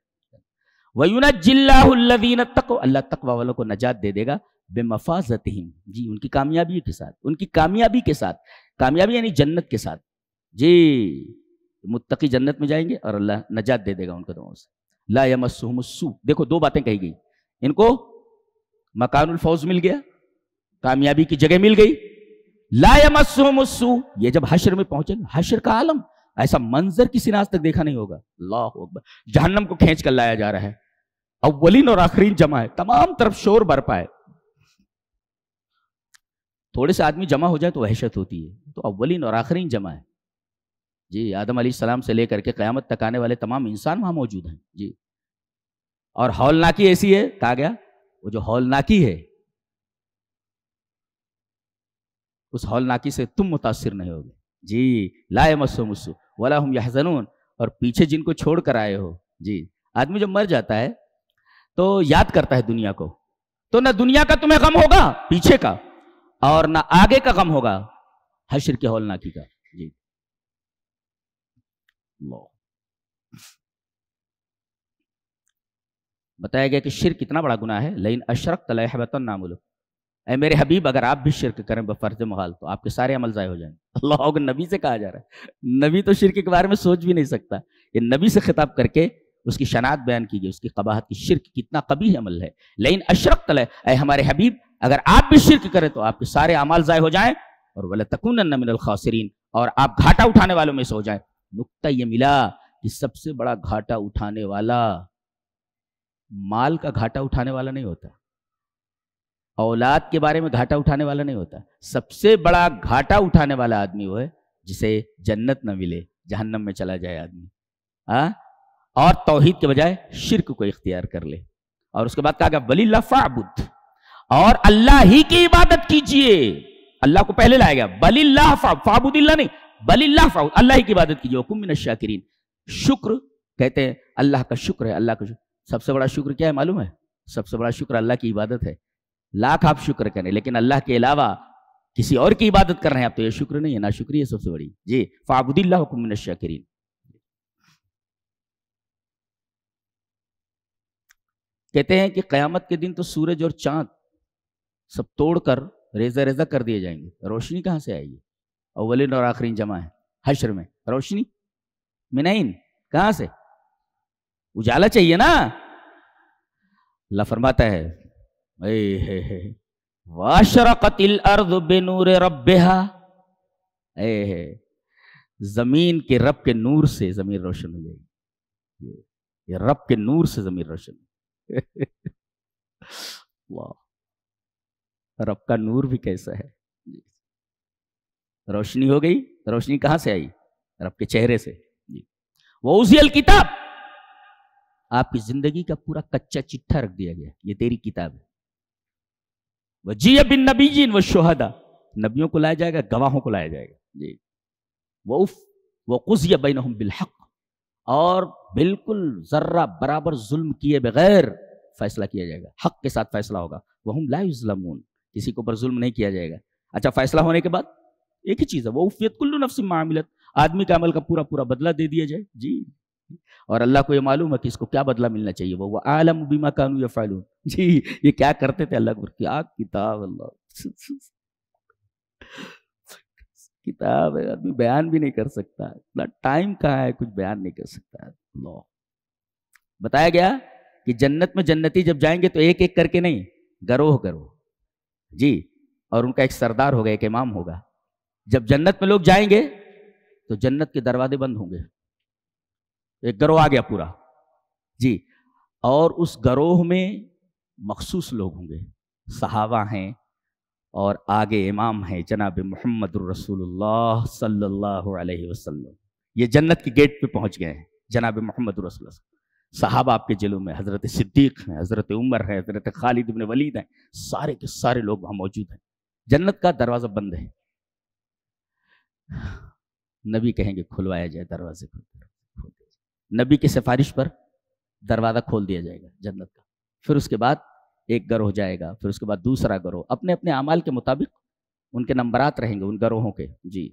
وَيُنَجِّ اللَّهُ الَّذِينَ اتَّقَوْا, اللہ تقوی والوں کو نجات دے دے گا بِمَفَازَتِهِمْ, جی ان کی کامیابی کے ساتھ, ان کی کامیابی کے ساتھ. کامیابی یعنی جنت کے ساتھ. جی متقی جنت میں جائیں گے اور اللہ نجات دے دے گا ان قدموں سے. لا یمسہم السوء, دیکھو دو باتیں کہی گئی, ان کو مکان الفوز مل گیا, کامیابی کی جگہ مل گئی. لا یمسہم السوء, یہ جب حشر میں پہنچے گا, حشر کا عالم, ایسا منظر کسی نے آج تک دیکھا نہیں ہوگا. اللہ اکبر, جہنم کو کھینچ کر لایا جا رہا ہے, اولین اور آخرین جمع ہے, تمام طرف شور برپا ہے. تھوڑے سے آدمی جمع ہو جائے تو وحشت ہوتی ہے, تو اولین اور آخرین جمع ہے. جی آدم علیہ السلام سے لے کر کے قیامت تک آنے والے تمام انسان وہاں موجود ہیں. جی اور ہولناکی ایسی ہے, کہا گیا وہ جو ہولناکی ہے اس ہولناکی سے تم متاثر نہیں ہوگے. جی لا یمسہم السوء ولا هم یحزنون, اور پیچھے جن کو چھوڑ کر آئے ہو. جی آدمی جب مر جاتا ہے تو یاد کرتا ہے دنیا کو, تو نہ دنیا کا تمہیں غم ہوگا پیچھے کا, اور نہ آگے کا غم ہوگا حشر کے ہولناکی کا. جی بتایا گیا کہ شرک کتنا بڑا گناہ ہے. لئن اشرکت لیحبطن عملک, اے میرے حبیب اگر آپ بھی شرک کریں بفرض محال تو آپ کے سارے عمل ضائع ہو جائیں. اللہ اکبر, نبی سے کہا جا رہا ہے, نبی تو شرک کے بارے میں سوچ بھی نہیں سکتا. یہ نبی سے خطاب کر کے اس کی شناعت بیان کی گئی, اس کی قباحت کی. شرک کتنا قبیح عمل ہے. لئن اشرکت, اے ہمارے حبیب اگر آپ بھی شرک کریں تو آپ کے سارے اعمال ضائع ہو جائیں, اور وَلَتَكُونَنَّ مِنَ الْخَاسِرِينَ, اور آپ گھاٹا اٹھانے والوں میں سے ہو جائیں. نقطہ یہ ملا کہ سب سے بڑا گھاٹا اٹھانے والا مال کا گھاٹا اٹھانے والا نہیں ہوتا, اولاد کے بارے میں گھاٹا اٹھانے والا نہیں ہوتا. سب سے بڑا گھاٹا اٹھانے والا آدمی وہ ہے جسے جنت نہ ملے, جہنم میں چلا جائے آدمی, اور توحید کے بجائے شرک کو اختیار کر لے. اور اس کے بعد کہا گیا وَلِلَّهِ فَاعْبُدْ, اور اللہ ہی کی عبادت کیجئے. اللہ کو پہلے لایا گیا, وَلِلَّهِ فَاعْبُدْ, اللہ نہیں, وَلِلَّهِ فَاعْبُدْ, اللہ ہی کی عبادت کیجئے. وَكُن مِّنَ الشَّاكِرِينَ, شکر کہتے ہیں اللہ کا شکر ہے. اللہ کا شکر, سب سے بڑا شکر کیا ہے معلوم ہے؟ سب سے بڑا شکر اللہ کی عبادت ہے. لاکھ آپ شکر کریں لیکن اللہ کے علاوہ کسی اور کی عبادت کر رہے ہیں آپ, تو یہ شکر نہیں ہے, ناشکری ہے سب سے بڑی. جی فَاعْبُدِ اللَّهَ وَكُن مِّنَ الشَّاكِرِينَ. کہتے ہیں کہ قیامت کے دن تو سورج اور چاند سب توڑ کر ریزہ ریزہ کر دیے جائیں گے. روشنی کہاں سے آئے گی؟ اولین اور آخرین جمع ہے حشر میں, روشنی منین, کہاں سے؟ اجالا چاہیے نا. اللہ فرماتا ہے وَأَشْرَقَتِ الْأَرْضُ بِنُورِ رَبِّهَا, زمین کے رب کے نور سے زمین روشن ہو جائے گی. یہ رب کے نور سے زمین روشن. واہ, رب کا نور بھی کیسا ہے. روشنی ہو گئی. روشنی کہاں سے آئی؟ رب کے چہرے سے. وَأُوذِيَ الْكِتَابَ, آپ کی زندگی کا پورا کچا چٹھا رکھ دیا گیا, یہ تیری کتاب ہے. وَجِيَ بِالنَّبِيِّينَ وَالشُّهَدَاء, نبیوں کو لایا جائے گا, گواہوں کو لایا جائے گا. جی وہ وقضی بینہم بالحق، اور بالکل ذرہ برابر ظلم کیے بغیر فیصلہ کیا جائے گا، حق کے ساتھ فیصلہ ہوگا، وہم لا یظلمون، کسی کے اوپر ظلم نہیں کیا جائے گا۔ اچھا، فیصلہ ہونے کے بعد ایک ہی چیز ہے، ووفیت کل نفس ما عملت، آدمی کے عمل کا پورا پورا بدلہ دے دیا جائے جی، اور اللہ کو یہ معلوم ہے کہ اس کو کیا بدلہ ملنا چاہیے، وہ اعلم بما كانوا يفعلون، جی یہ کیا کرتے تھے، اللہ کو کیا کتاب، اللہ کتاب ہے، آدمی بیان بھی نہیں کر سکتا، اتنا ٹائم کہاں ہے کچھ بیان نہیں کر سکتا۔ اللہ بتایا گیا کہ جنت میں جنتی جب جائیں گے تو ایک ایک کر کے نہیں، گروہ گروہ جی، اور ان کا ایک سردار ہوگا، ایک امام ہوگا۔ جب جنت میں لوگ جائیں گے تو جنت کے دروازے بند ہوں گے، ایک گروہ آ گیا پورا جی، اور اس گروہ میں مخصوص لوگ ہوں گے، صحابہ ہیں، اور آگے امام ہیں جناب محمد الرسول اللہ صلی اللہ علیہ وسلم۔ یہ جنت کی گیٹ پہ پہنچ گئے ہیں جناب محمد الرسول اللہ، صحابہ آپ کے جلوں میں، حضرت صدیق ہیں، حضرت عمر ہیں، حضرت خالد بن ولید ہیں، سارے کے سارے لوگ وہاں موجود ہیں۔ جنت کا دروازہ بند ہے، نبی کہیں گے کھلوایا جائے دروازے کو، نبی کی سفارش پر دروازہ کھول دیا جائے گا جنت کا۔ پھر اس کے بعد ایک گروہ جائے گا، پھر اس کے بعد دوسرا گروہ، اپنے اپنے اعمال کے مطابق ان کے نمبرات رہیں گے ان گروہوں کے جی،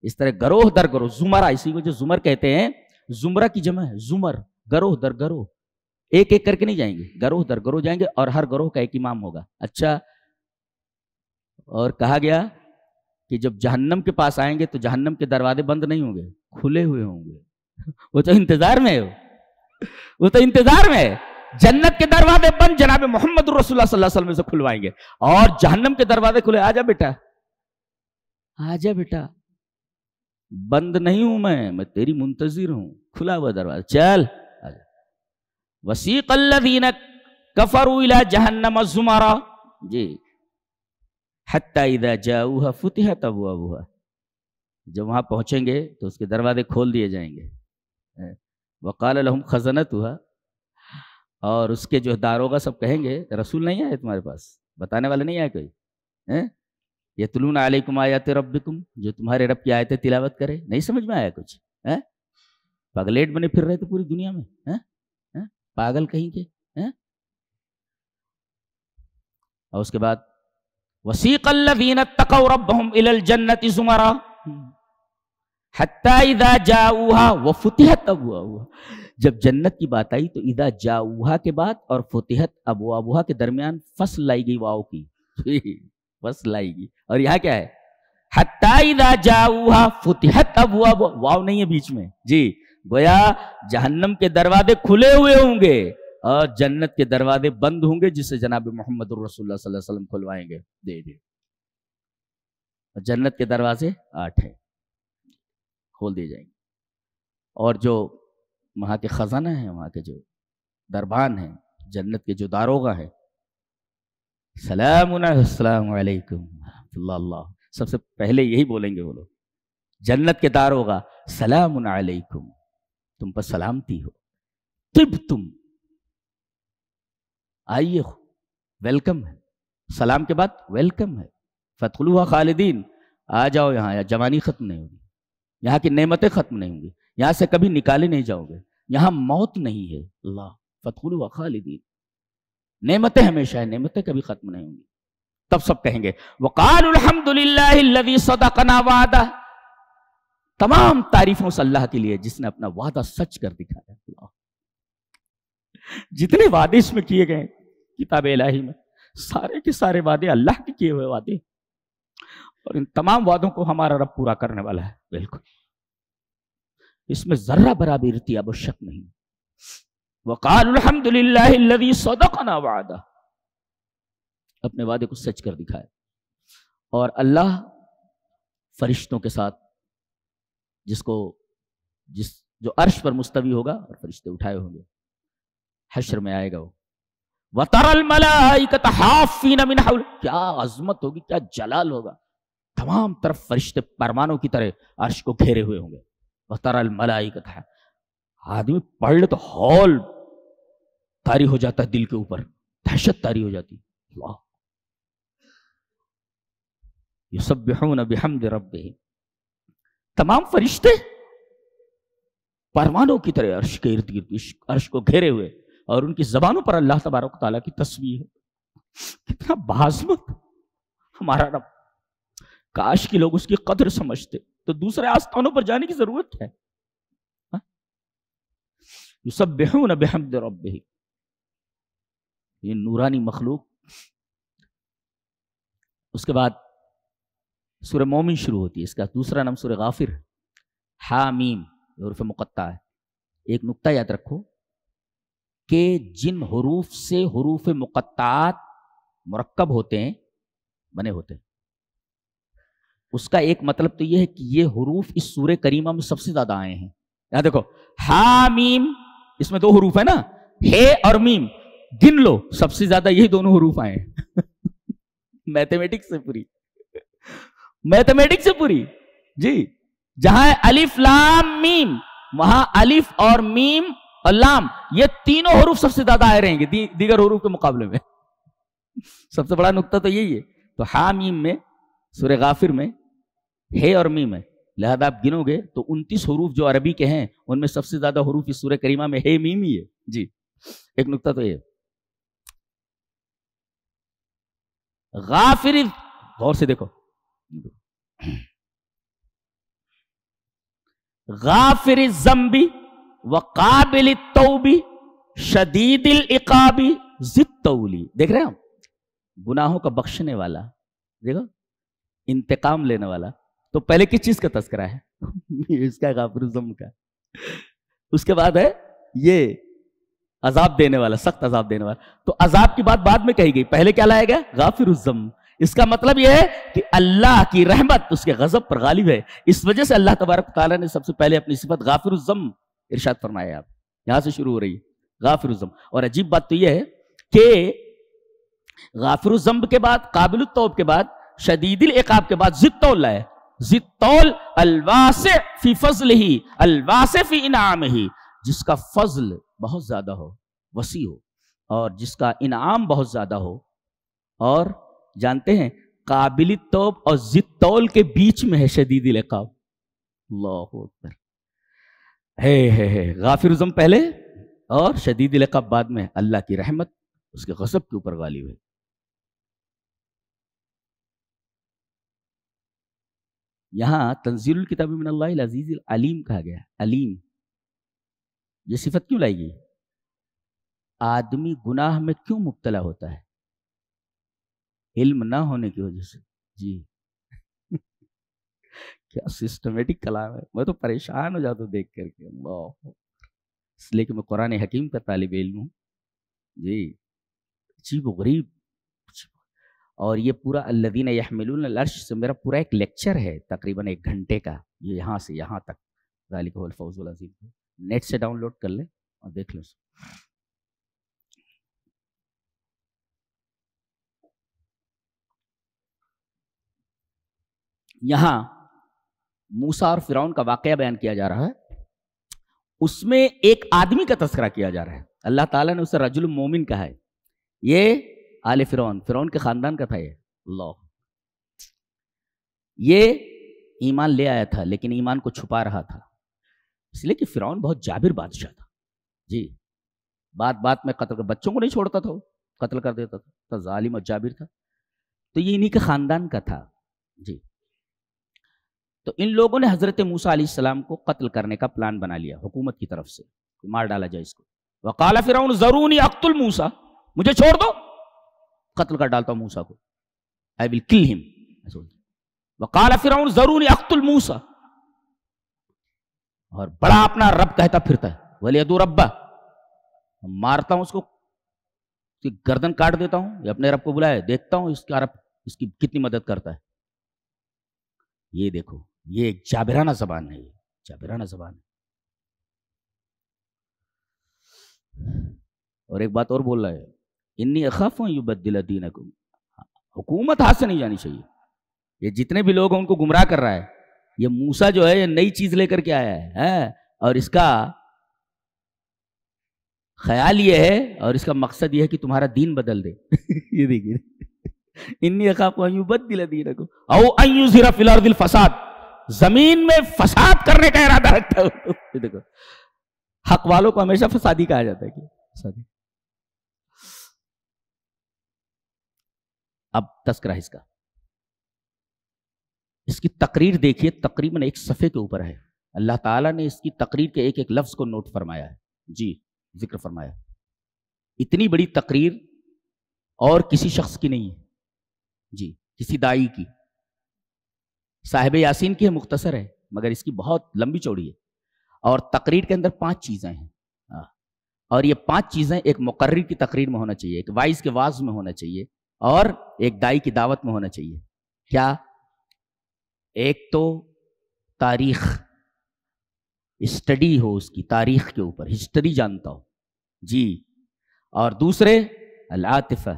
اس طرح گروہ در گروہ، زمرہ، اسی کو جو زمر کہتے ہیں، زمرہ کی جمع ہے زمر، گروہ در گروہ، ایک ایک کر کے نہیں جائیں گے، گروہ در گروہ جائیں گے، اور ہر گروہ کا ایک امام ہوگا۔ اچھا، اور کہا گیا کہ جب جہنم کے پاس آئیں گے تو جہنم کے دروازے بند نہیں ہوں گے، کھلے ہوئے ہوں گے، وہ تو انتظار میں ہے، وہ تو انتظار میں ہے۔ جنت کے دروازے بند جناب محمد رسول اللہ صلی اللہ علیہ وسلم سے کھلوائیں گے، اور جہنم کے دروازے کھلے، آجا بیٹا، آجا بیٹا، بند نہیں ہوں میں تیری منتظر ہوں، کھلا ہوا دروازہ، چل آجا۔ وسیق الذین کفروا الی جہنم زمرا جی، حتی اذا جاؤوها فتحت ابوابها، جب وہاں پہنچیں گے تو اس کے دروازے کھول دیے جائیں گے۔ وقال لهم خزنتها، اور اس کے جو داروغہ سب کہیں گے رسول نہیں آئے تمہارے پاس، بتانے والے نہیں آئے کوئی، یتلون علیکم آیات ربکم، جو تمہارے رب کی آیتیں تلاوت کرے، نہیں سمجھ میں آیا کچھ، پگلیٹ بنے پھر رہے تھے پوری دنیا میں، پاگل کہیں کے۔ اور اس کے بعد وسیق الذین اتقوا ربهم الی الجنۃ زمرا حتی اذا جاؤوها وفتحت ابوابها، جب جنت کی بات آئی تو اذا جاؤوها کے بعد اور فتحت ابوابها کے درمیان فصل لائی گئی واو کی، فصل لائی گئی، اور یہاں کیا ہے حتی اذا جاؤوها فتحت ابوابها، واو نہیں ہے بیچ میں جی، گویا جہنم کے دروازے کھلے ہوئے ہوں گے اور جنت کے دروازے بند ہوں گے، جسے جناب محمد الرسول اللہ صلی اللہ علیہ وسلم کھلوائیں گے، دے دے۔ جنت کے دروازے 8 ہیں، کھول دیے جائیں گے، اور جو وہاں کے خزانہ ہیں، وہاں کے جو دربان ہیں، جنت کے جو داروغہ ہیں، السلام علیکم اللہ، اللہ سب سے پہلے یہی بولیں گے وہ لوگ، جنت کے داروغہ سلام علیکم، تم پر سلامتی ہو، طبتم، آئیے، ویلکم ہے، سلام کے بعد ویلکم ہے، فادخلوها خالدین، آ جاؤ یہاں، جوانی ختم نہیں ہوگی، یہاں کی نعمتیں ختم نہیں ہوں گی، یہاں سے کبھی نکالے نہیں جاؤ گے، یہاں موت نہیں ہے، اللہ فادخلوها خالدین، نعمتیں ہمیشہ ہیں، نعمتیں کبھی ختم نہیں ہوں گی۔ تب سب کہیں گے وقالوا الحمد للہ الذی صدقنا وعدہ، تمام تعریفوں سے اللہ کے لیے جس نے اپنا وعدہ سچ کر دکھایا۔ اللہ، جتنے وعدے اس میں کیے گئے کتاب الہی میں، سارے کے سارے وعدے اللہ کے کیے ہوئے وعدے، اور ان تمام وعدوں کو ہمارا رب پورا کرنے والا ہے، بالکل، اس میں ذرہ برابر ارتیاب و شک نہیں۔ وقالوا الحمد للہ الذی صدقنا وعدہ، اپنے وعدے کو سچ کر دکھایا، اور اللہ فرشتوں کے ساتھ جو عرش پر مستوی ہوگا اور فرشتے اٹھائے ہوں گے، حشر میں آئے گا وہ، وَتَرَى الْمَلَائِكَةَ حَافِّينَ مِنْ حَوْلِ، کیا عظمت ہوگی، کیا جلال ہوگا، تمام طرف فرشتے پرمانوں کی طرح عرش کو گھیرے ہوئے ہوں گے۔ وَتَرَى الْمَلَائِكَةَ، آدمی پڑھ لے تو ہال طاری ہو جاتا ہے، دل کے اوپر دہشت طاری ہو جاتی، اللہ، یسبحون بحمد ربہم، تمام فرشتے پروانوں کی طرح عرش کے ارد گرد عرش کو گھیرے ہوئے، اور ان کی زبانوں پر اللہ تبارک و تعالیٰ کی تسبیح ہے۔ کتنا بعظمت ہمارا رب! کاش کہ لوگ اس کی قدر سمجھتے تو دوسرے آستانوں پر جانے کی ضرورت ہے۔ یسبحون بحمد ربہ، یہ نورانی مخلوق۔ اس کے بعد سورہ مومن شروع ہوتی ہے، اس کا دوسرا نام سورہ غافر۔ حامیم حروف مقطع ہے۔ ایک نقطہ یاد رکھو کہ جن حروف سے حروف مقطعات مرکب ہوتے ہیں، بنے ہوتے ہیں، اس کا ایک مطلب تو یہ ہے کہ یہ حروف اس سورہ کریمہ میں سب سے زیادہ آئے ہیں۔ یہاں دیکھو حامیم، اس میں 2 حروف ہے نا، ہے اور میم، گن لو سب سے زیادہ یہی دونوں حروف آئے ہیں۔ میتھمیٹکس سے پوری، میتھمیٹکس سے پوری جی۔ جہاں الف لام میم، وہاں الف اور میم اور لام، یہ تینوں حروف سب سے زیادہ آئے رہیں گے دیگر حروف کے مقابلے میں۔ سب سے بڑا نقطہ تو یہی ہے۔ تو حامیم میں سورہ غافر میں ہے اور میم ہے، لہذا آپ گنو گے تو 29 حروف جو عربی کے ہیں ان میں سب سے زیادہ حروف اس سورہ کریمہ میں ہے میم ہی ہے جی۔ ایک نقطہ تو یہ غافر، غور سے دیکھو، غافر الذنب وقابل التوب شدید العقاب ذی الطول، دیکھ رہے ہیں ہم، گناہوں کا بخشنے والا، دیکھو انتقام لینے والا۔ تو پہلے کس چیز کا تذکرہ ہے؟ اس کا غافر الذنب کا۔ اس کے بعد ہے یہ عذاب دینے والا، سخت عذاب دینے والا۔ تو عذاب کی بات بعد میں کہی گئی، پہلے کیا لایا گیا؟ غافر الذنب۔ اس کا مطلب یہ ہے کہ اللہ کی رحمت اس کے غضب پر غالب ہے، اس وجہ سے اللہ تبارک تعالیٰ نے سب سے پہلے اپنی صفت غافر الذنب ارشاد فرمایا۔ آپ یہاں سے شروع ہو رہی ہے غافر الذنب۔ اور عجیب بات تو یہ ہے کہ غافر الذنب کے بعد، قابل التوب کے بعد، شدید العقاب کے بعد ذی الطول لائے۔ ذی الطول الواسع فی فضلہ، الواسع فی انعامہ، جس کا فضل بہت زیادہ ہو، وسیع ہو، اور جس کا انعام بہت زیادہ ہو۔ اور جانتے ہیں قابل التوب اور ذی الطول کے بیچ میں ہے شدید العقاب۔ اللہ اکبر، ہے غافر الذنب پہلے اور شدید العقاب بعد میں۔ اللہ کی رحمت اس کے غضب کے اوپر غالب ہے۔ یہاں تنزیل الکتاب من اللہ العزیز العلیم کہا گیا ہے۔ علیم، یہ صفت کیوں لائی گئی؟ آدمی گناہ میں کیوں مبتلا ہوتا ہے؟ علم نہ ہونے کی وجہ سے جی۔ کیا سسٹمیٹک کلام ہے، میں تو پریشان ہو جاتا ہوں دیکھ کر کے۔ اللہ، اس لیے کہ میں قرآن حکیم کا طالب علم ہوں جی۔ عجیب و غریب، اور یہ پورا الذین یحملون العرش سے میرا پورا ایک لیکچر ہے تقریباً 1 گھنٹے کا، یہ یہاں سے یہاں تک۔ ذالک هو الفوز العظیم، نیٹ سے ڈاؤن لوڈ کر لیں اور دیکھ لیں۔ یہاں موسیٰ اور فرعون کا واقعہ بیان کیا جا رہا ہے، اس میں ایک آدمی کا تذکرہ کیا جا رہا ہے۔ اللہ تعالیٰ نے اسے رجل مومن کہا ہے۔ یہ آل فرعون کے خاندان کا تھا یہ۔ اللہ، یہ ایمان لے آیا تھا لیکن ایمان کو چھپا رہا تھا، اس لیے کہ فرعون بہت جابر بادشاہ تھا جی۔ بات بات میں قتل کر، بچوں کو نہیں چھوڑتا تھا، وہ قتل کر دیتا تھا، ظالم اور جابر تھا۔ تو یہ انہی کے خاندان کا تھا جی۔ تو ان لوگوں نے حضرت موسیٰ علیہ السلام کو قتل کرنے کا پلان بنا لیا، حکومت کی طرف سے مار ڈالا جائے اس کو۔ وقال فرعون ذرونی اقتل موسیٰ، مجھے چھوڑ دو، قتل کر ڈالتا ہوں موسیٰ کو، I will kill him۔ وقال فرعون ذرونی اقتل موسیٰ، اور بڑا اپنا رب کہتا پھرتا ہے، ولیدعو ربہ، مارتا ہوں اس کو، گردن کاٹ دیتا ہوں، یا اپنے رب کو بلائے، دیکھتا ہوں اس کا رب اس کی کتنی مدد کرتا ہے۔ یہ دیکھو، یہ ایک جابرانہ زبان ہے، یہ جابرانہ زبان ہے۔ اور ایک بات اور بول رہا ہے، انی اخاف ان یبدل دینکم، حکومت ہاتھ سے نہیں جانی چاہیے۔ یہ جتنے بھی لوگ ہیں ان کو گمراہ کر رہا ہے۔ یہ موسیٰ جو ہے یہ نئی چیز لے کر کے آیا ہے، اور اس کا خیال یہ ہے اور اس کا مقصد یہ ہے کہ تمہارا دین بدل دے۔ یہ دیکھیے، انی اخاف ان یبدل دینکم او ان یظہر فی الارض الفساد، زمین میں فساد کرنے کا ارادہ رکھتا ہے۔ دیکھو حق والوں کو ہمیشہ فسادی کہا جاتا ہے کہ فسادی. اب تذکرہ اس کی تقریر دیکھیے، تقریباً ایک صفحے کے اوپر ہے. اللہ تعالیٰ نے اس کی تقریر کے ایک ایک لفظ کو نوٹ فرمایا ہے، جی ذکر فرمایا. اتنی بڑی تقریر اور کسی شخص کی نہیں ہے، جی کسی داعی کی. صاحب یاسین کی ہے، مختصر ہے، مگر اس کی بہت لمبی چوڑی ہے. اور تقریر کے اندر 5 چیزیں ہیں، اور یہ 5 چیزیں ایک مقرر کی تقریر میں ہونا چاہیے، ایک وائز کے واعظ میں ہونا چاہیے، اور ایک داعی کی دعوت میں ہونا چاہیے. کیا؟ ایک تو تاریخ، اسٹڈی ہو اس کی تاریخ کے اوپر، ہسٹری جانتا ہو جی. اور دوسرے العاطفہ،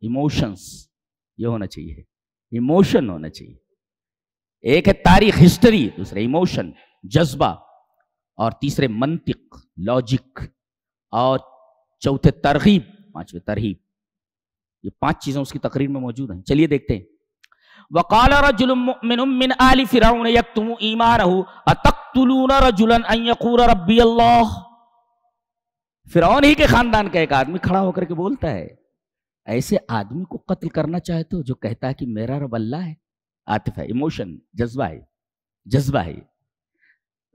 ایموشنز، یہ ہونا چاہیے، ایموشن ہونا چاہیے. ایک ہے تاریخ ہسٹری، دوسرے ایموشن جذبہ، اور تیسرے منطق لاجک، اور چوتھے ترغیب، پانچویں ترہیب. یہ 5 چیزیں اس کی تقریر میں موجود ہیں. چلیے دیکھتے ہیں. وقال رجل مؤمن من آل فرعون يكتم ایمانه اتقتلون رجلا ان يقول ربي اللہ. فرعون ہی کے خاندان کا ایک آدمی کھڑا ہو کر کے بولتا ہے، ایسے آدمی کو قتل کرنا چاہتے ہو جو کہتا ہے کہ میرا رب اللہ ہے. عاطفہ، ایموشن، جذبہ ہے، جذبہ ہے.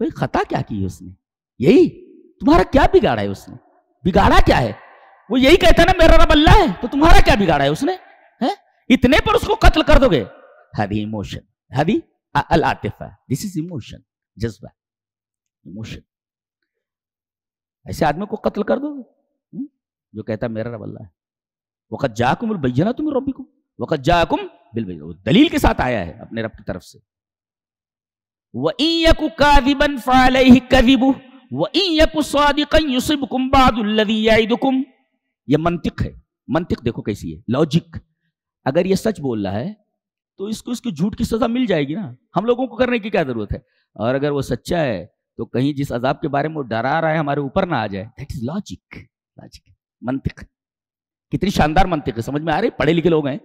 بھئی خطا کیا کی ہے اس نے؟ یہی تمہارا کیا بگاڑا ہے اس نے؟ بگاڑا کیا ہے؟ وہ یہی کہتا ہے نا میرا رب اللہ ہے، تو تمہارا کیا بگاڑا ہے اس نے؟ اتنے پر اس کو قتل کر دو گے؟ ہدی ایموشن، ہدی العاطفہ، دس از ایموشن، جذبہ، ایموشن. ایسے آدمی کو قتل کر دو گے جو کہتا ہے میرا رب اللہ ہے. وقد جاءکم البینۃ من ربکم، وقد جاءکم بالبینۃ، دلیل کے ساتھ آیا ہے اپنے رب کی طرف سے. وَإِن يَكُ كَاذِبًا فَعَلَيْهِ كَذِبُهُ وَإِن يَكُ صَادِقًا يُصِبْكُم بَعْضُ الَّذِي يَعِدُكُم. یہ منطق ہے. منطق دیکھو کیسی ہے، لاجک. اگر یہ سچ بول رہا ہے تو اس کو جھوٹ کی سزا مل جائے گی نا، ہم لوگوں کو کرنے کی کیا ضرورت ہے؟ اور اگر وہ سچا ہے تو کہیں جس عذاب کے بارے میں وہ ڈرا رہا ہے ہمارے اوپر نہ آ جائے. That is logic. لاجک، منطق. کتنی شاندار منطق ہے، سمجھ میں آ رہی؟ پڑھے لکھے لوگ ہیں،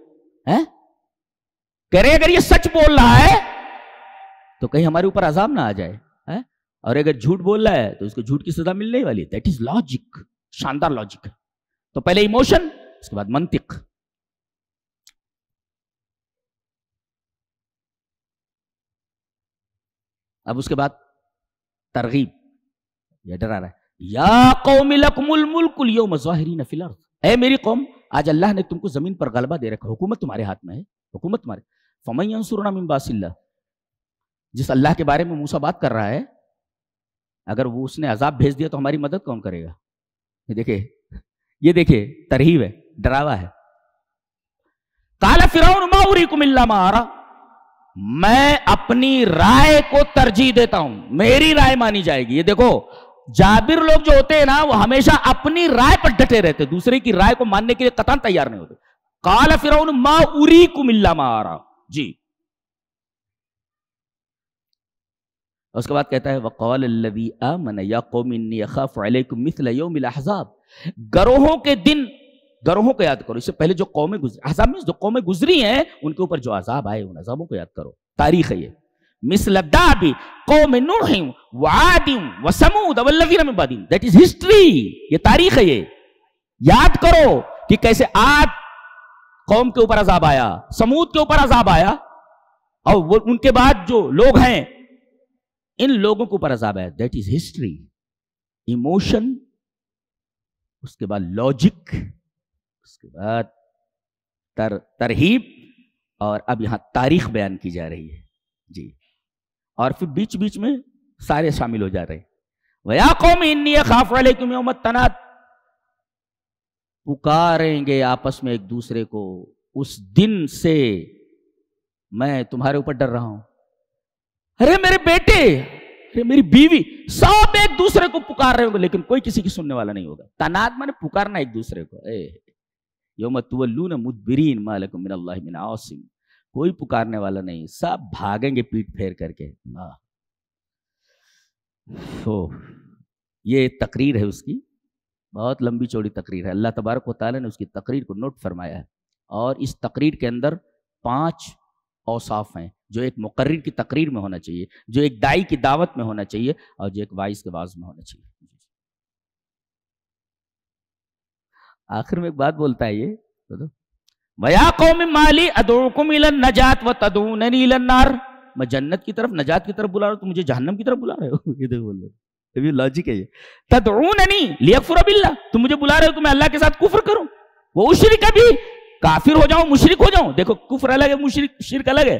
کہہ رہے اگر یہ سچ بول رہا ہے تو کہیں ہمارے اوپر عذاب نہ آ جائے، اور اگر جھوٹ بول رہا ہے تو اس کو جھوٹ کی سزا ملنے والی. دیٹ از لاجک، شاندار لاجک ہے. تو پہلے ایموشن، اس کے بعد منطق. اب اس کے بعد ترغیب، یہ ڈرا رہا ہے. یا قوم لکم الملک اليوم ظاہرین فی الارض. اے میری قوم، آج اللہ نے تم کو زمین پر غلبہ دے رکھا، حکومت تمہارے ہاتھ میں ہے، حکومت تمہارے. فمن ینصرنا من باس اللہ، جس اللہ کے بارے میں موسیٰ بات کر رہا ہے، اگر وہ اس نے عذاب بھیج دیا تو ہماری مدد کون کرے گا؟ یہ دیکھیں ترہیب ہے، ڈراوا ہے. قال فرعون ما اریکم الا ما ارى، میں اپنی رائے کو ترجیح دیتا ہوں، میری رائے مانی جائے گی. یہ دیکھو جابر لوگ جو ہوتے ہیں نا، وہ ہمیشہ اپنی رائے پر ڈٹے رہتے، دوسرے کی رائے کو ماننے کے لیے قطعاً تیار نہیں ہوتے. قال فرعون ما اریکم الا ما ارى، جی. اس کے بعد کہتا ہے وقال الذی آمن یا قوم انی اخاف علیکم مثل یوم الاحزاب. گروہوں کے دن، گروہوں کو یاد کرو. اس سے پہلے جو قومیں گزری، احزاب میں جو قومیں گزری ہیں ان کے اوپر جو عذاب آئے، ان عذابوں کو یاد کرو. تاریخ ہے یہ. مثل داب قوم نوح وعاد وثمود والذین من بعدہم. دیٹ از ہسٹری، یہ تاریخ ہے. یہ یاد کرو کہ کیسے عاد قوم کے اوپر عذاب آیا، سمود کے اوپر عذاب آیا، اور وہ ان کے بعد جو لوگ ہیں ان لوگوں کے اوپر عذاب آیا. That is history. ایموشن، اس کے بعد لاجک، اس کے بعد ترہیب، اور اب یہاں تاریخ بیان کی جا رہی ہے جی. اور پھر بیچ بیچ میں سارے شامل ہو جا رہے ہیں. وَيَا قَوْمِ إِنِّي أَخَافُ عَلَيْكُمْ يَوْمَ التَّنَادِ. پکاریں گے آپس میں ایک دوسرے کو، اس دن سے میں تمہارے اوپر ڈر رہا ہوں. ارے میرے بیٹے، ارے میری بیوی، سب ایک دوسرے کو پکار رہے ہوں گے لیکن کوئی کسی کی سننے والا نہیں ہوگا. تناد میں نے پکارنا ایک دوسرے کو. یوم تولون مدبرین ما لکم من اللہ من عاصم. کوئی پکارنے والا نہیں، سب بھاگیں گے پیٹ پھیر کر کے. یہ تقریر ہے اس کی، بہت لمبی چوڑی تقریر ہے. اللہ تبارک و تعالیٰ نے اس کی تقریر کو نوٹ فرمایا ہے، اور اس تقریر کے اندر 5 اوصاف ہیں جو ایک مقرر کی تقریر میں ہونا چاہیے، جو ایک داعی کی دعوت میں ہونا چاہیے، اور جو ایک وائز کے واعظ میں ہونا چاہیے. آخر میں ایک بات بولتا ہے یہ وَيَا قَوْمِ مَالِي أَدْعُوكُمْ إِلَى النَّجَاةِ وَتَدْعُونَنِي إِلَى النَّارِ، میں جنت کی طرف، نجات کی طرف بلا رہا ہوں، تم مجھے جہنم کی طرف بلا رہے ہو. یہ دیکھو بول رہے، یہ لاجک ہے. یہ تدعوننی لیکفر باللہ، تم مجھے بلا رہے ہو کہ میں اللہ کے ساتھ کفر کروں، وہ اشرک بھی، کافر ہو جاؤں، مشرک ہو جاؤں. دیکھو کفر الگ ہے، شرک الگ ہے.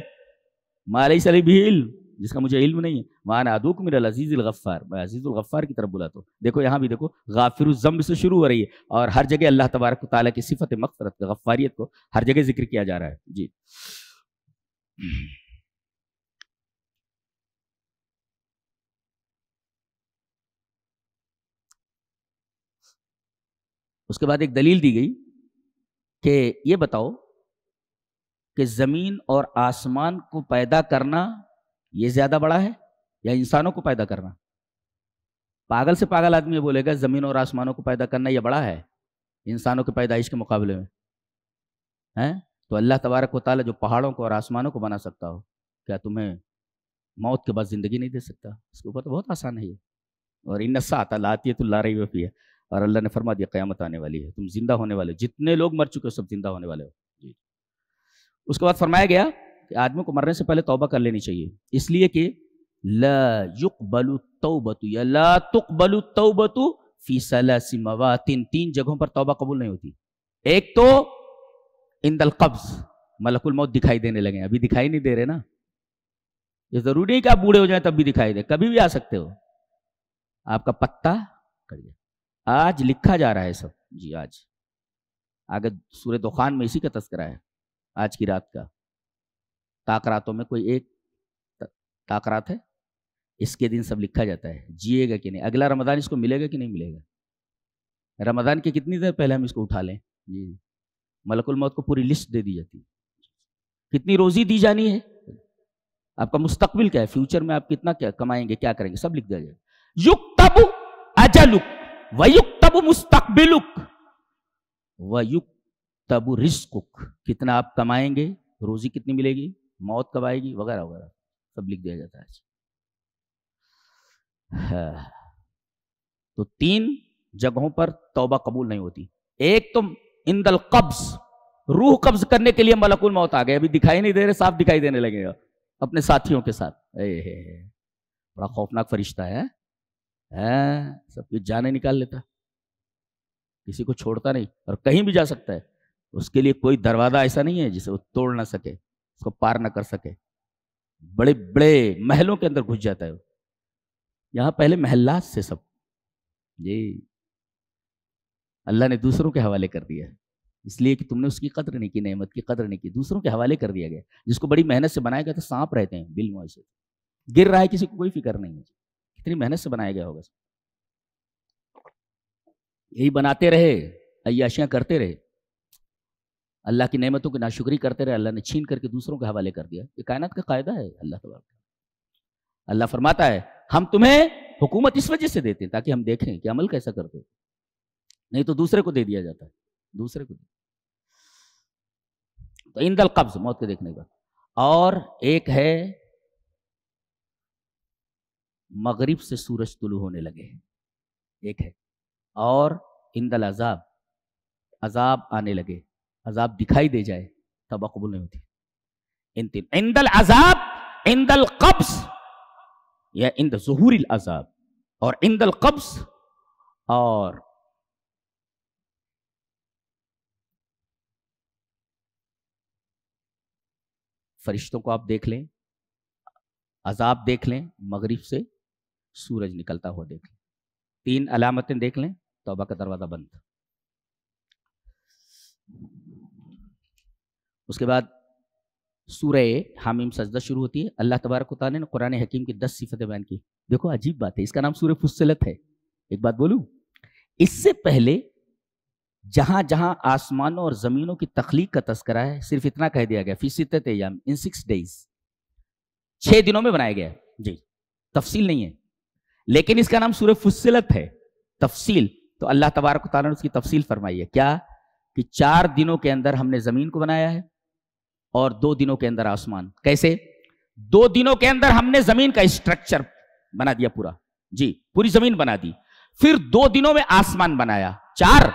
ما لیس لی بہ علم، جس کا مجھے علم نہیں ہے. وانا ادعوکم الی العزیز الغفار، میں عزیز الغفار کی طرف بلاتا ہوں. دیکھو یہاں بھی دیکھو غافر الذنب سے شروع ہو رہی ہے، اور ہر جگہ اللہ تبارک و تعالیٰ کی صفت مغفرت، غفاریت کو ہر جگہ ذکر کیا جا رہا ہے. جی اس کے بعد ایک دلیل دی گئی کہ یہ بتاؤ کہ زمین اور آسمان کو پیدا کرنا یہ زیادہ بڑا ہے یا انسانوں کو پیدا کرنا؟ پاگل سے پاگل آدمی یہ بولے گا زمین اور آسمانوں کو پیدا کرنا یہ بڑا ہے انسانوں کی پیدائش کے مقابلے میں. تو اللہ تبارک و تعالیٰ جو پہاڑوں کو اور آسمانوں کو بنا سکتا ہو، کیا تمہیں موت کے بعد زندگی نہیں دے سکتا؟ اس کے اوپر تو بہت آسان ہے یہ. اور ان الساعۃ لآتیۃ لا ریب فیہا، اور اللہ نے فرما دیا قیامت آنے والی ہے، تم زندہ ہونے والے، جتنے لوگ مر چکے ہو سب زندہ ہونے والے ہو. جی اس کے بعد فرمایا گیا کہ آدمی کو مرنے سے پہلے توبہ کر لینی چاہیے، اس لیے کہ لا يقبل التوبۃ یا لا تقبل التوبۃ فی ثلاث مواطن، 3 جگہوں پر توبہ قبول نہیں ہوتی. ایک تو عند القبض، ملک الموت دکھائی دینے لگے، ابھی دکھائی نہیں دے رہے نا. یہ ضروری نہیں کہ آپ بوڑھے ہو جائیں تب بھی دکھائی دے، کبھی بھی آ سکتے ہو. آپ کا پتہ کر دیا، آج لکھا جا رہا ہے سب. جی آج آگے سورہ دخان میں اسی کا تذکرہ ہے، آج کی رات کا. تاکراتوں میں کوئی ایک تاکرات ہے، اس کے دن سب لکھا جاتا ہے، جیے گا کہ نہیں، اگلا رمضان اس کو ملے گا کہ نہیں ملے گا، رمضان کے کتنی دیر پہلے ہم اس کو اٹھا لیں. جی ملک الموت کو پوری لسٹ دے دی جاتی ہے، کتنی روزی دی جانی ہے، آپ کا مستقبل کیا ہے، فیوچر میں آپ کتنا کیا کمائیں گے، کیا کریں گے، سب لکھ دیا جائے. یکتب اجلک ویکتب مستقبلک ویکتب رزقک، کتنا آپ کمائیں گے، روزی کتنی ملے گی، موت کب آئے گی، وغیرہ وغیرہ سب لکھ دیا جاتا ہے. تو 3 جگہوں پر توبہ قبول نہیں ہوتی. ایک تو عند القبض، روح قبض کرنے کے لیے ملک الموت آ گئے، ابھی دکھائی نہیں دے رہے، صاف دکھائی دینے لگے گا اپنے ساتھیوں کے ساتھ. بڑا خوفناک فرشتہ ہے، سب کی جانیں نکال لیتا، کسی کو چھوڑتا نہیں، اور کہیں بھی جا سکتا ہے. اس کے لیے کوئی دروازہ ایسا نہیں ہے جسے وہ توڑ نہ سکے، اس کو پار نہ کر سکے. بڑے بڑے محلوں کے اندر گھس جاتا ہے. یہاں پہلے محلات سے سب، جی اللہ نے دوسروں کے حوالے کر دیا، اس لیے کہ تم نے اس کی قدر نہیں کی، نعمت کی قدر نہیں کی، دوسروں کے حوالے کر دیا گیا. جس کو بڑی محنت سے بنایا گیا تو سانپ رہتے ہیں بالمعے سے، گر رہا ہے کسی کو کوئی فکر نہیں ہے، کتنی محنت سے بنایا گیا ہوگا. یہی بناتے رہے، عیاشیاں کرتے رہے، اللہ کی نعمتوں کی ناشکری کرتے رہے، اللہ نے چھین کر کے دوسروں کے حوالے کر دیا. یہ کائنات کا قاعدہ ہے اللہ تبارک. اللہ فرماتا ہے ہم تمہیں حکومت اس وجہ سے دیتے ہیں تاکہ ہم دیکھیں کہ عمل کیسا کرتے ہو، نہیں تو دوسرے کو دے دیا جاتا ہے، دوسرے کو. تو عند القبض، موت کے دیکھنے کا. اور ایک ہے مغرب سے سورج طلوع ہونے لگے، ایک ہے. اور عند العذاب، عذاب آنے لگے، عذاب دکھائی دے جائے، توبہ قبول نہیں ہوتی. عند العذاب، عند القبض یا عند ظہور العذاب، اور عند القبض. اور فرشتوں کو آپ دیکھ لیں، عذاب دیکھ لیں، مغرب سے سورج نکلتا ہوا دیکھ لیں، 3 علامتیں دیکھ لیں، توبہ کا دروازہ بند. اس کے بعد سورہ حامیم سجدہ شروع ہوتی ہے. اللہ تبارک و تعالیٰ نے قرآن حکیم کی 10 صفتیں بیان کی. دیکھو عجیب بات ہے، اس کا نام سورہ فصلت ہے. ایک بات بولوں، اس سے پہلے جہاں جہاں آسمانوں اور زمینوں کی تخلیق کا تذکرہ ہے صرف اتنا کہہ دیا گیا فی 6 ایام، ان 6 days، 6 دنوں میں بنایا گیا. جی تفصیل نہیں ہے، لیکن اس کا نام سورہ فصلت ہے، تفصیل. تو اللہ تبارک و تعالیٰ نے اس کی تفصیل فرمائی ہے. کیا کہ 4 دنوں کے اندر ہم نے زمین کو بنایا ہے اور 2 دنوں کے اندر آسمان. کیسے؟ 2 دنوں کے اندر ہم نے زمین کا اسٹرکچر بنا دیا پورا، جی پوری زمین بنا دی. پھر 2 دنوں میں آسمان بنایا، 4.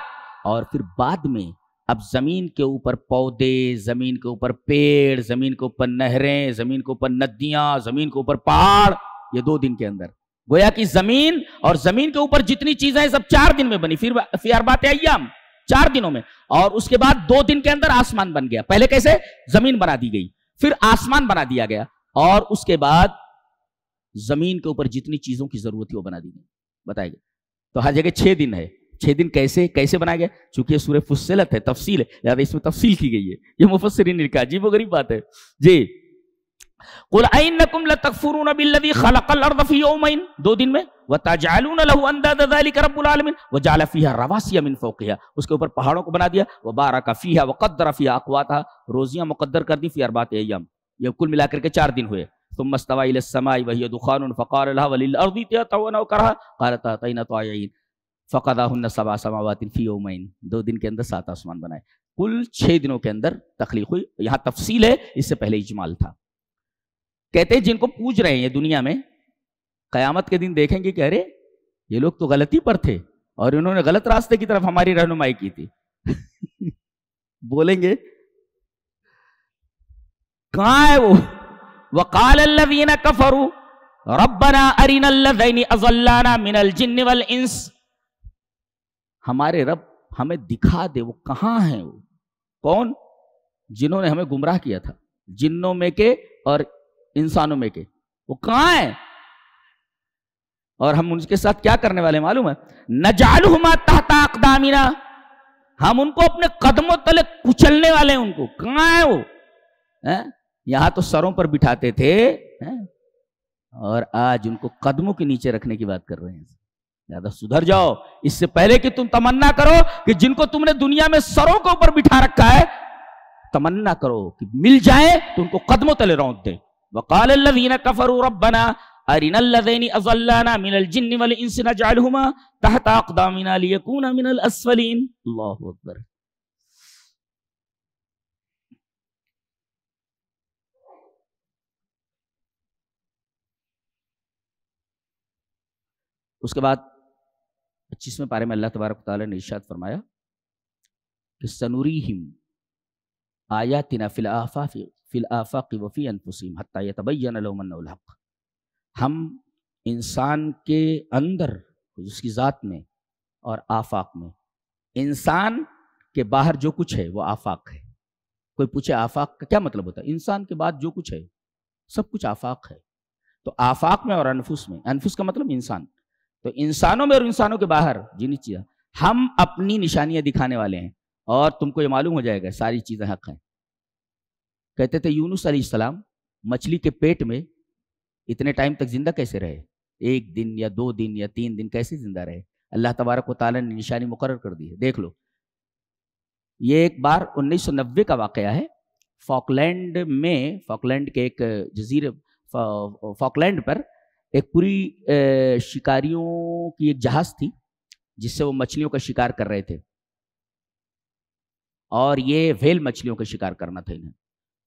اور پھر بعد میں اب زمین کے اوپر پودے، زمین کے اوپر پیڑ، زمین کے اوپر نہریں، زمین کے اوپر ندیاں، زمین کے اوپر پہاڑ، یہ 2 دن کے اندر. گویا کہ زمین اور زمین کے اوپر جتنی چیزیں ہیں سب 4 دن میں بنی، پھر فی 4 ایام، 4 دنوں میں. اور اس کے بعد 2 دن کے اندر آسمان بن گیا. پہلے کیسے؟ زمین بنا دی گئی، پھر آسمان بنا دیا گیا، اور اس کے بعد زمین کے اوپر جتنی چیزوں کی ضرورت ہے وہ بنا دی گئی. بتائے گا تو ہر جگہ 6 دن ہے. 6 دن کیسے بنایا گیا؟ چونکہ یہ سورہ فصلت ہے، تفصیل ہے، لہذا اس میں تفصیل کی گئی ہے. یہ مفسرین نے کہا عجیب و غریب بات ہے جی. قل اینکم لتکفرون بالذی خلق الارض فی یومین، 2 دن میں، وتجعلون له اندادا ذلک رب العالمین وجعل فیها رواسy من فوقها، اس کے اوپر پہاڑوں کو بنا دیا، وبارک فیها وقدر فیها اقواتها، روزیاں مقدر کر دی فی 4 ایام. یہ کل ملا کر کے 4 دن ہوئے. ثم استوى الى السماء وهي دخان فقال لها وللارض ائتيا وكرها قالت اتينا طائعين فقضاهن 7 سماوات في يومين. 2 دن کے اندر 7 آسمان بنائے. کل 6 دنوں کے اندر تخلیق ہوئی. یہاں تفصیل ہے، اس سے پہلے اجمال تھا. کہتے ہیں جن کو پوج رہے ہیں دنیا میں، قیامت کے دن دیکھیں گے کہ ارے یہ لوگ تو غلطی پر تھے اور انہوں نے غلط راستے کی طرف ہماری رہنمائی کی تھی. بولیں گے کہاں ہے وہ؟ وقال الذين كفروا ربنا ارنا الذين اضلانا من الجن والانس، ہمارے رب ہمیں دکھا دے وہ کہاں ہیں. وہ کون؟ جنہوں نے ہمیں گمراہ کیا تھا، جنوں میں کے اور انسانوں میں کے، وہ کہاں ہیں؟ اور ہم ان کے ساتھ کیا کرنے والے معلوم ہے؟ نجعلهما تحت اقدامنا، ہم ان کو اپنے قدموں تلے کچلنے والے ہیں. ان کو کہاں ہے وہ؟ یہاں تو سروں پر بٹھاتے تھے اور آج ان کو قدموں کے نیچے رکھنے کی بات کر رہے ہیں. زیادہ سدھر جاؤ اس سے پہلے کہ تم تمنا کرو کہ جن کو تم نے دنیا میں سروں کے اوپر بٹھا رکھا ہے، تمنا کرو کہ مل جائے تو ان کو قدموں تلے رونت دے. وقال الذين كفروا ربنا ارنا الذين اضلانا من الجن والانس نجعلهما تحت اقدامنا ليكونا من الاسفلين. اللہ اکبر. اس کے بعد 25ویں پارے میں اللہ تبارک و تعالی نے ارشاد فرمایا کہ سنوریہم آیاتنا فی الآفاق وفی انفسہم حتی یتبین لہم انہ الحق. ہم انسان کے اندر، اس کی ذات میں اور آفاق میں، انسان کے باہر جو کچھ ہے وہ آفاق ہے. کوئی پوچھے آفاق کا کیا مطلب ہوتا ہے؟ انسان کے بعد جو کچھ ہے سب کچھ آفاق ہے. تو آفاق میں اور انفس میں، انفس کا مطلب انسان، تو انسانوں میں اور انسانوں کے باہر جنہیں چیزیں ہم اپنی نشانیاں دکھانے والے ہیں. اور تم کو یہ معلوم ہو جائے گا ساری چیزیں حق ہیں. کہتے تھے یونس علیہ السلام مچھلی کے پیٹ میں اتنے ٹائم تک زندہ کیسے رہے؟ 1 دن یا 2 دن یا 3 دن کیسے زندہ رہے؟ اللہ تبارک و تعالیٰ نے نشانی مقرر کر دی ہے. دیکھ لو، یہ ایک بار 1990 کا واقعہ ہے. فاکلینڈ کے ایک جزیرے فاکلینڈ پر ایک پوری شکاریوں کی ایک جہاز تھی جس سے وہ مچھلیوں کا شکار کر رہے تھے. اور یہ ویل مچھلیوں کا شکار کرنا تھا. انہیں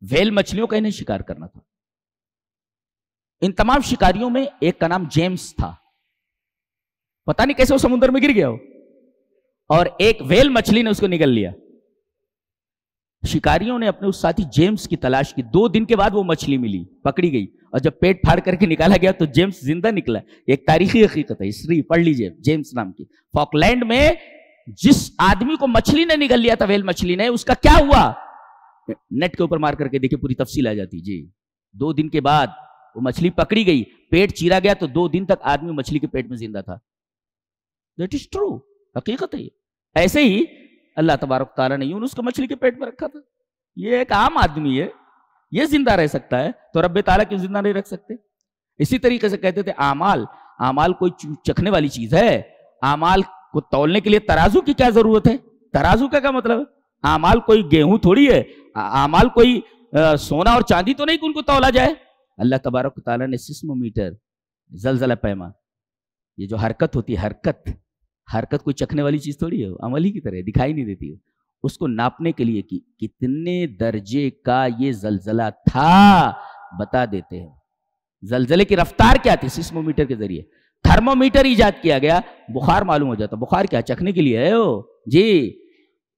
ویل مچھلیوں کا انہیں شکار کرنا تھا. ان تمام شکاریوں میں ایک کا نام جیمز تھا. پتہ نہیں کیسے وہ سمندر میں گر گیا ہو، اور ایک ویل مچھلی نے اس کو نگل لیا. شکاریوں نے اپنے اس ساتھی جیمز کی تلاش کی. 2 دن کے بعد وہ مچھلی ملی، پکڑی گئی، اور جب پیٹ پھاڑ کر کے نکالا گیا تو جیمز زندہ نکلا. ایک تاریخی حقیقت ہے، ہسٹری پڑھ لیجئے جیمز نام کی. فاکلینڈ میں جس آدمی کو مچھلی نے نگل لیا تھا، ویل مچھلی نے، اس کا کیا ہوا؟ نیٹ کے اوپر مار کر کے دیکھیں، پوری تفصیل آ جاتی. جی 2 دن کے بعد وہ مچھلی پکڑی گئی، پیٹ چیرا گیا، تو 2 دن تک آدمی مچھلی کے پیٹ میں زندہ تھا. دیٹ از ٹرو، حقیقت ہے. ایسے ہی اللہ تبارک تعالیٰ نے یونس کو مچھلی کے پیٹ میں رکھا تھا. یہ ایک عام آدمی ہے، یہ زندہ رہ سکتا ہے، تو رب تعالیٰ کیوں زندہ نہیں رکھ سکتے؟ اسی طریقے سے کہتے تھے اعمال کوئی چکھنے والی چیز ہے. اعمال کو تولنے کے لیے ترازو کی کیا ضرورت ہے؟ ترازو کا کیا مطلب ہے؟ اعمال کوئی گیہوں تھوڑی ہے، اعمال کوئی سونا اور چاندی تو نہیں کہ ان کو تولا جائے. اللہ تبارک تعالیٰ نے سیسمومیٹر، زلزلہ پیما، یہ جو حرکت ہوتی ہے، حرکت کوئی چکھنے والی چیز تھوڑی ہے، عمل ہی کی طرح دکھائی نہیں دیتی ہے. اس کو ناپنے کے لیے کہ کتنے درجے کا یہ زلزلہ تھا بتا دیتے ہیں. زلزلے کی رفتار کیا تھی؟ سیسمومیٹر کے ذریعے. تھرمومیٹر ایجاد کیا گیا، بخار معلوم ہو جاتا. بخار کیا چکھنے کے لیے ہے؟ جی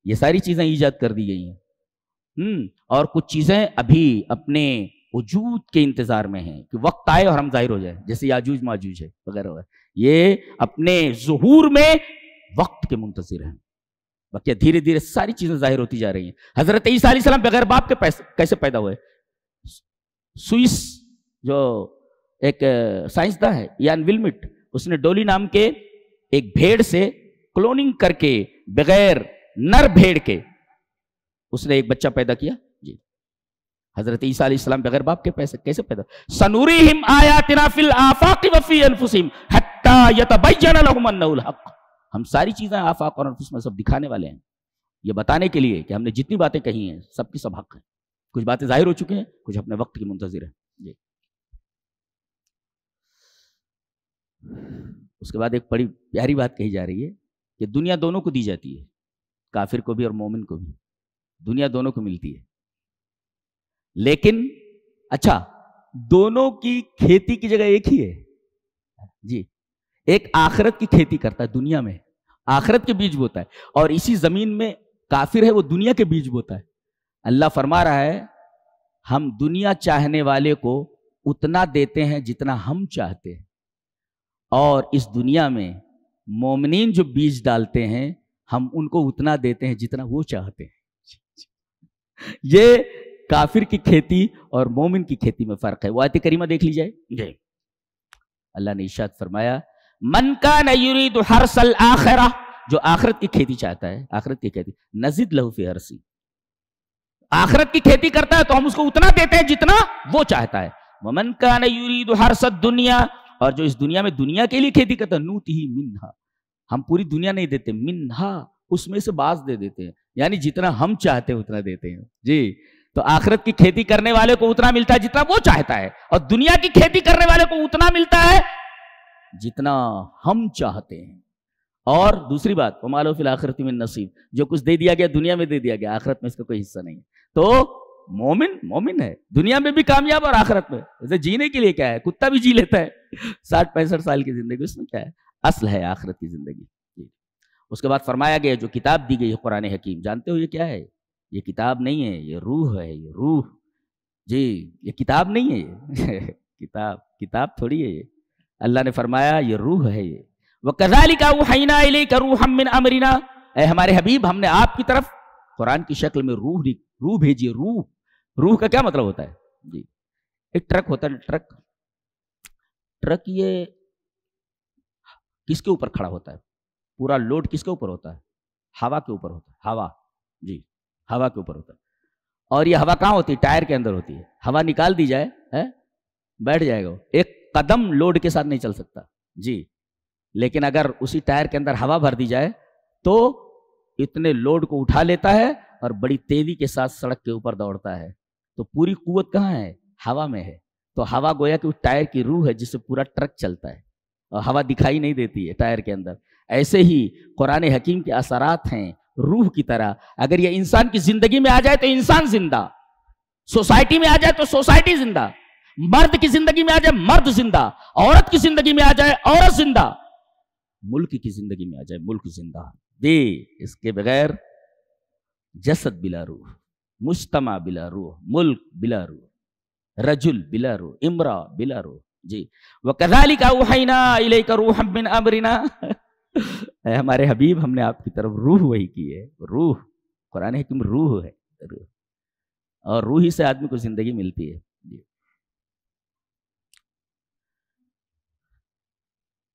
یہ ساری چیزیں ایجاد کر دی گئی ہیں، اور کچھ چیزیں ابھی اپنے وجود کے انتظار میں ہیں کہ وقت آئے اور ہم ظاہر ہو جائیں، جیسے یاجوج ماجوج ہے وغیرہ وغیرہ، یہ اپنے ظہور میں وقت کے منتظر ہیں. باقی دھیرے دھیرے ساری چیزیں ظاہر ہوتی جا رہی ہیں. حضرت عیسیٰ علیہ السلام بغیر باپ کے کیسے پیدا ہوئے؟ سوئس جو ایک سائنسداں ہے یان ولمٹ، اس نے ڈولی نام کے ایک بھیڑ سے کلوننگ کر کے بغیر نر بھیڑ کے اس نے ایک بچہ پیدا کیا. جی حضرت عیسیٰ علیہ السلام بغیر باپ کے کیسے پیدا؟ سنوریہم آیاتنا فی الآفاق وفی انفسہم حتی یتبین لہم انہ الحق. ہم ساری چیزیں آفاق اور انفس میں سب دکھانے والے ہیں، یہ بتانے کے لیے کہ ہم نے جتنی باتیں کہی ہیں سب کی سب حق ہیں. کچھ باتیں ظاہر ہو چکی ہیں، کچھ اپنے وقت کی منتظر ہیں. جی اس کے بعد ایک بڑی پیاری بات کہی جا رہی ہے کہ دنیا دونوں کو دی جاتی ہے، کافر کو بھی اور مومن کو بھی. دنیا دونوں کو ملتی ہے، لیکن اچھا دونوں کی کھیتی کی جگہ ایک ہی ہے. جی ایک آخرت کی کھیتی کرتا ہے، دنیا میں آخرت کے بیج بوتا ہے، اور اسی زمین میں کافر ہے وہ دنیا کے بیج بوتا ہے. اللہ فرما رہا ہے ہم دنیا چاہنے والے کو اتنا دیتے ہیں جتنا ہم چاہتے ہیں، اور اس دنیا میں مومنین جو بیج ڈالتے ہیں ہم ان کو اتنا دیتے ہیں جتنا وہ چاہتے ہیں. یہ کافر کی کھیتی اور مومن کی کھیتی میں فرق ہے. وہ آیت کریمہ دیکھ لی جائے. جی اللہ نے ارشاد فرمایا من کان یرید حرث الآخرہ، جو آخرت کی کھیتی چاہتا ہے، آخرت کی کھیتی، نزد لہ فی حرثی، آخرت کی کھیتی کرتا ہے تو ہم اس کو اتنا دیتے ہیں جتنا وہ چاہتا ہے. ومن کان یرید حرث الدنیا، اور جو اس دنیا میں دنیا کے لیے کھیتی کرتا ہے، نوتہ منہا، ہم پوری دنیا نہیں دیتے، منہا اس میں سے بعض دے دیتے ہیں، یعنی جتنا ہم چاہتے ہیں اتنا دیتے ہیں. جی تو آخرت کی کھیتی کرنے والے کو اتنا ملتا ہے جتنا وہ چاہتا ہے، اور دنیا کی کھیتی کرنے والے کو اتنا ملتا ہے جتنا ہم چاہتے ہیں. اور دوسری بات وما لہ فی الآخرۃ من نصیب، جو کچھ دے دیا گیا دنیا میں دے دیا گیا، آخرت میں اس کا کوئی حصہ نہیں ہے. تو مومن ہے، دنیا میں بھی کامیاب اور آخرت میں. اسے جینے کے لیے کیا ہے، کتا بھی جی لیتا ہے 60-65 سال کی زندگی، اس میں کیا ہے، اصل ہے آخرت کی زندگی. اس کے بعد فرمایا گیا جو کتاب دی گئی ہے قرآن حکیم، جانتے ہو یہ کیا ہے؟ یہ کتاب نہیں ہے، یہ روح ہے. یہ روح، جی یہ کتاب نہیں ہے، یہ کتاب تھوڑی ہے. یہ اللہ نے فرمایا یہ روح ہے. یہ وَكَذَلِكَ أَوْحَيْنَا إِلَيْكَ رُوحًا مِّنْ أَمْرِنَا، اے ہمارے حبیب ہم نے آپ کی طرف قرآن کی شکل میں روح بھیجی. روح کا کیا مطلب ہوتا ہے؟ جی ایک ٹرک ہوتا ہے، ٹرک یہ کس کے اوپر کھڑا ہوتا ہے؟ پورا لوڈ کس کے اوپر ہوتا ہے؟ ہوا کے اوپر ہوتا ہے. ہوا، جی ہوا کے اوپر ہوتا ہے. اور یہ ہوا کہاں ہوتی ہے؟ ٹائر کے اندر ہوتی ہے. ہوا نکال دی جائے بیٹھ جائے گا، ایک قدم لوڈ کے ساتھ نہیں چل سکتا. جی لیکن اگر اسی ٹائر کے اندر ہوا بھر دی جائے تو اتنے لوڈ کو اٹھا لیتا ہے اور بڑی تیزی کے ساتھ سڑک کے اوپر دوڑتا ہے. تو پوری قوت کہاں ہے؟ ہوا میں ہے. تو ہوا گویا کہ اس ٹائر کی روح ہے جس سے پورا ٹرک چلتا ہے، اور ہوا دکھائی نہیں دیتی ہے ٹائر کے اندر. ایسے ہی قرآن حکیم کے اثرات ہیں روح کی طرح. اگر یہ انسان کی زندگی میں آ جائے تو انسان زندہ، سوسائٹی میں آ جائے تو سوسائٹی زندہ، مرد کی زندگی میں آ جائے مرد زندہ، عورت کی زندگی میں آ جائے عورت زندہ، ملک کی زندگی میں آ جائے ملک زندہ. جی اس کے بغیر جسد بلا روح، مجتمع بلا روح، ملک بلا روح، رجل بلا روح، امرا بلا روح. جی وَكَذَلِكَ أَوْحَيْنَا إِلَيْكَ رُوحًا مِّنْ أَمْرِنَا، اے ہمارے حبیب ہم نے آپ کی طرف روح وحی کی ہے. روح قرآن حکیم روح ہے، روح، اور روح ہی سے آدمی کو زندگی ملتی ہے. جی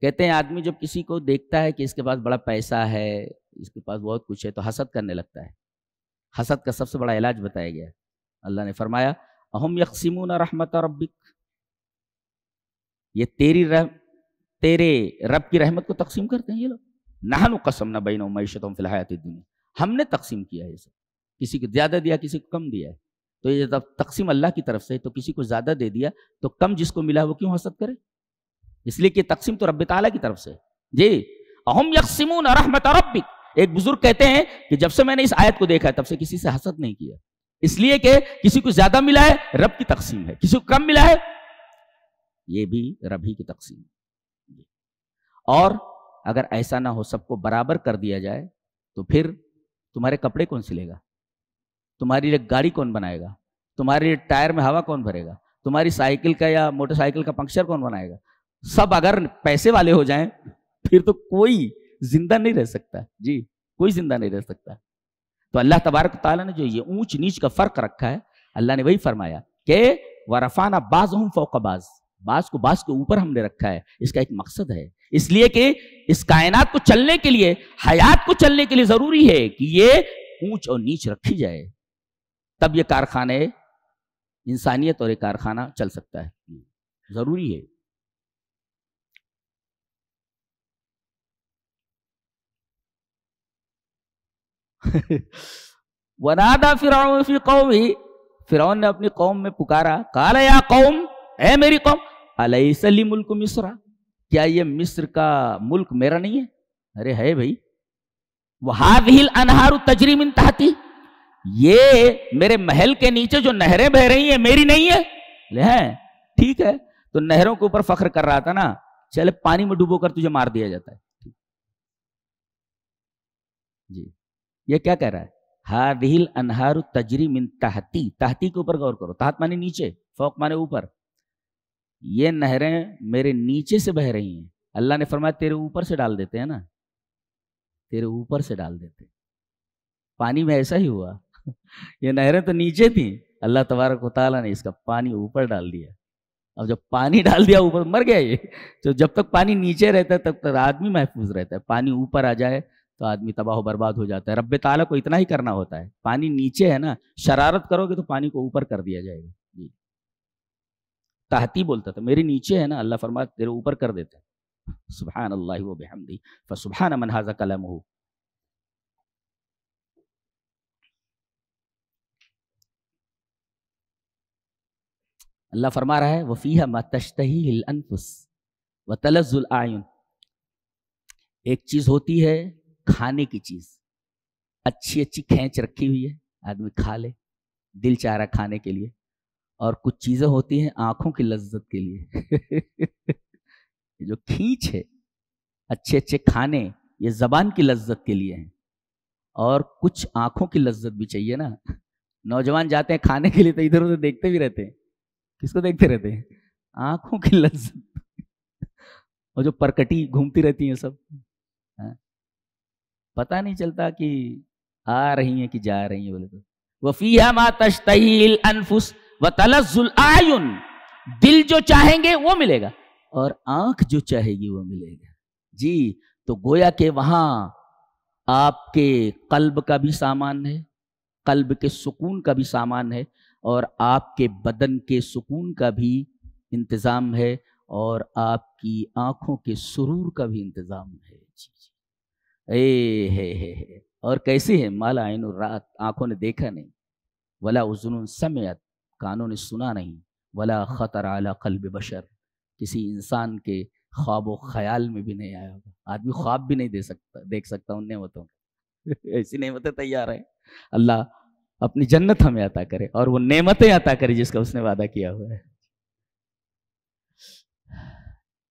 کہتے ہیں آدمی جب کسی کو دیکھتا ہے کہ اس کے پاس بڑا پیسہ ہے، اس کے پاس بہت کچھ ہے، تو حسد کرنے لگتا ہے. حسد کا سب سے بڑا علاج بتایا گیا. اللہ نے فرمایا اَهُمْ يَقْسِمُونَ رَحْمَةَ رَبِّكَ، یہ تیرے رب کی رحمت کو تقسیم کرتے ہیں یہ لوگ. نَحْنُ قَسَمْنَا بَيْنَهُمْ مَعِيشَتَهُمْ فِي الْحَيَاةِ الدُّنْيَا، ہم نے تقسیم کیا ہے. یہ سب کسی کو زیادہ دیا، کسی کو کم دیا ہے. تو یہ جب تقسیم اللہ کی طرف سے، تو کسی کو زیادہ دے دیا تو کم جس کو ملا وہ کیوں حسد کرے؟ اس لیے کہ تقسیم تو رب تعالیٰ کی طرف سے. جی اَهُمْ يَقْسِمُونَ رَحْمَةَ رَبِّكَ، ایک بزرگ کہتے ہیں کہ جب سے میں نے اس آیت کو دیکھا ہے تب سے کسی سے حسد نہیں کیا، اس لیے کہ کسی کو زیادہ ملا ہے رب کی تقسیم ہے، کسی کو کم ملا ہے یہ بھی رب ہی کی تقسیم ہے. اور اگر ایسا نہ ہو، سب کو برابر کر دیا جائے، تو پھر تمہارے کپڑے کون سلے گا؟ تمہاری لیے گاڑی کون بنائے گا؟ تمہارے لیے ٹائر میں ہوا کون بھرے گا؟ تمہاری سائیکل کا یا موٹر سائیکل کا پنکچر کون بنائے گا؟ سب اگر پیسے والے ہو جائیں پھر تو کوئی زندہ نہیں رہ سکتا جی، کوئی زندہ نہیں رہ سکتا. تو اللہ تبارک تعالیٰ نے جو یہ اونچ نیچ کا فرق رکھا ہے، اللہ نے وہی فرمایا کہ وَرَفَعْنَا بَعْضَهُمْ فَوْقَ بَعْضٍ، بعض کو بعض کے اوپر ہم نے رکھا ہے. اس کا ایک مقصد ہے، اس لیے کہ اس کائنات کو چلنے کے لیے، حیات کو چلنے کے لیے ضروری ہے کہ یہ اونچ اور نیچ رکھی جائے، تب یہ کارخانے انسانیت اور یہ کارخانہ چل سکتا ہے. ضروری ہے. وَنَادَى فِرْعَوْنُ فِي قَوْمِهِ، فرعون نے اپنی قوم میں پکارا، قَالَ يَا قَوْمِ، اے میری قوم، أَلَيْسَ لِي مُلْكُ مِصْرَ، کیا یہ مصر کا ملک میرا نہیں ہے؟ ارے ہے بھائی. وَهَذِهِ الْأَنْهَارُ تَجْرِي مِن تَحْتِي، یہ میرے محل کے نیچے جو نہریں بہ رہی ہیں میری نہیں ہے؟ لے ہیں ٹھیک ہے. تو نہروں کے اوپر فخر کر رہا تھا نا، چلے پانی میں ڈوبو کر تجھے مار دیا جاتا ہے. جی یہ کیا کہہ رہا ہے؟ هَذِهِ الْأَنْهَارُ تَجْرِي مِن تَحْتِي، تحتی کے اوپر غور کرو، تحت مانے نیچے، فوق مانے اوپر. یہ نہریں میرے نیچے سے بہ رہی ہیں. اللہ نے فرمایا تیرے اوپر سے ڈال دیتے ہیں نا، تیرے اوپر سے ڈال دیتے. پانی میں ایسا ہی ہوا، یہ نہریں تو نیچے تھیں، اللہ تبارک و تعالیٰ نے اس کا پانی اوپر ڈال دیا. اب جب پانی ڈال دیا اوپر، مر گیا یہ. تو جب تک پانی نیچے رہتا ہے تب تک آدمی محفوظ رہتا ہے، پانی اوپر آ جائے تو آدمی تباہ و برباد ہو جاتا ہے. رب تعالیٰ کو اتنا ہی کرنا ہوتا ہے. پانی نیچے ہے نا، شرارت کرو گے تو پانی کو اوپر کر دیا جائے گا. جی تحتی بولتا تھا، میرے نیچے ہے نا، اللہ فرماتا تیرے اوپر کر دیتا ہے. سبحان اللہ و بحمدہ فسبحان من ھذا کلامہ. اللہ فرما رہا ہے وَفِيهَا مَا تَشْتَهِيهِ الْأَنفُسُ وَتَلَذُّ الْأَعْيُنُ. ایک چیز ہوتی ہے کھانے کی چیز، اچھی اچھی کھینچ رکھی ہوئی ہے، آدمی کھا لے، دل چاہ رہا کھانے کے لیے. اور کچھ چیزیں ہوتی ہیں آنکھوں کی لذت کے لیے. جو کھینچ ہے اچھے اچھے کھانے، یہ زبان کی لذت کے لیے ہیں. اور کچھ آنکھوں کی لذت بھی چاہیے نا. نوجوان جاتے ہیں کھانے کے لیے تو ادھر ادھر دیکھتے بھی رہتے ہیں. کس کو دیکھتے رہتے ہیں؟ آنکھوں کی لذت. اور جو پرکٹی گھومتی رہتی ہیں سب، پتہ نہیں چلتا کہ آ رہی ہیں کہ جا رہی ہیں. بولے تو وَفِيهَا مَا تَشْتَهِي الْأَنفُسُ وَتَلَذُّ الْأَعْيُنُ، دل جو چاہیں گے وہ ملے گا اور آنکھ جو چاہے گی وہ ملے گا. جی تو گویا کہ وہاں آپ کے قلب کا بھی سامان ہے، قلب کے سکون کا بھی سامان ہے، اور آپ کے بدن کے سکون کا بھی انتظام ہے، اور آپ کی آنکھوں کے سرور کا بھی انتظام ہے. جی ہے. اور کیسے ہے؟ مالا عین رات، آنکھوں نے دیکھا نہیں، ولا اذن سمعت، کانوں نے سنا نہیں، ولا خطر علی قلب بشر، کسی انسان کے خواب و خیال میں بھی نہیں آیا ہوگا. آدمی خواب بھی نہیں دیکھ سکتا ان نعمتوں کا. ایسی نعمتیں تیار ہیں. اللہ اپنی جنت ہمیں عطا کرے اور وہ نعمتیں عطا کرے جس کا اس نے وعدہ کیا ہوا ہے.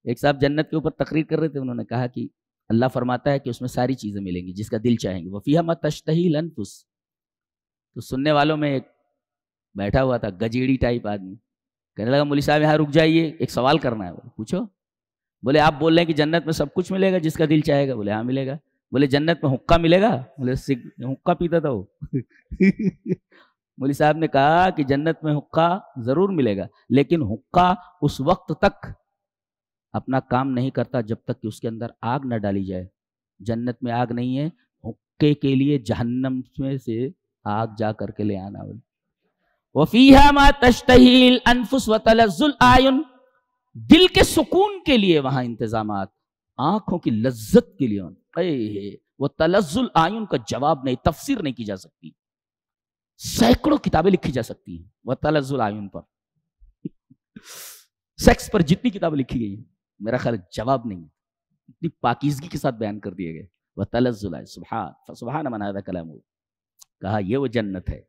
ایک صاحب جنت کے اوپر تقریر کر رہے تھے، انہوں نے کہا کہ اللہ فرماتا ہے کہ اس میں ساری چیزیں ملیں گی جس کا دل چاہیں گے. وَفِيهَا مَا تَشْتَهِي الْأَنفُسُ. تو سننے والوں میں ایک بیٹھا ہوا تھا گجیڑی ٹائپ آدمی، کہنے لگا مولوی صاحب یہاں رک جائیے، ایک سوال کرنا ہے. پوچھو. بولے آپ بول رہے ہیں کہ جنت میں سب کچھ ملے گا جس کا دل چاہے گا؟ بولے ہاں ملے گا. بولے جنت میں حقہ ملے گا؟ بولے حقہ پیتا تھا وہ. مولوی صاحب نے کہا کہ جنت میں حقہ ضرور ملے گا، لیکن حقہ اس وقت تک اپنا کام نہیں کرتا جب تک کہ اس کے اندر آگ نہ ڈالی جائے. جنت میں آگ نہیں ہے، حقے کے لیے جہنم میں سے آگ جا کر کے لے آنا. وَفِيهَا مَا تَشْتَهِي الْأَنفُسُ وَتَلَذُّ الْأَعْيُنُ، دل کے سکون کے لیے وہاں انتظامات، آنکھوں کی لذت کے لیے. وہ تلذ العیون کا جواب نہیں، تفسیر نہیں کی جا سکتی. سینکڑوں کتابیں لکھی جا سکتی ہیں وہ تلذ العیون پر. سیکس پر جتنی کتابیں لکھی گئی ہیں میرا خیال جواب نہیں ہے، اتنی پاکیزگی کے ساتھ بیان کر دیے گئے. وہ تلذ العیون، سبحان من ھذا کلامہ. کہا یہ وہ جنت ہے،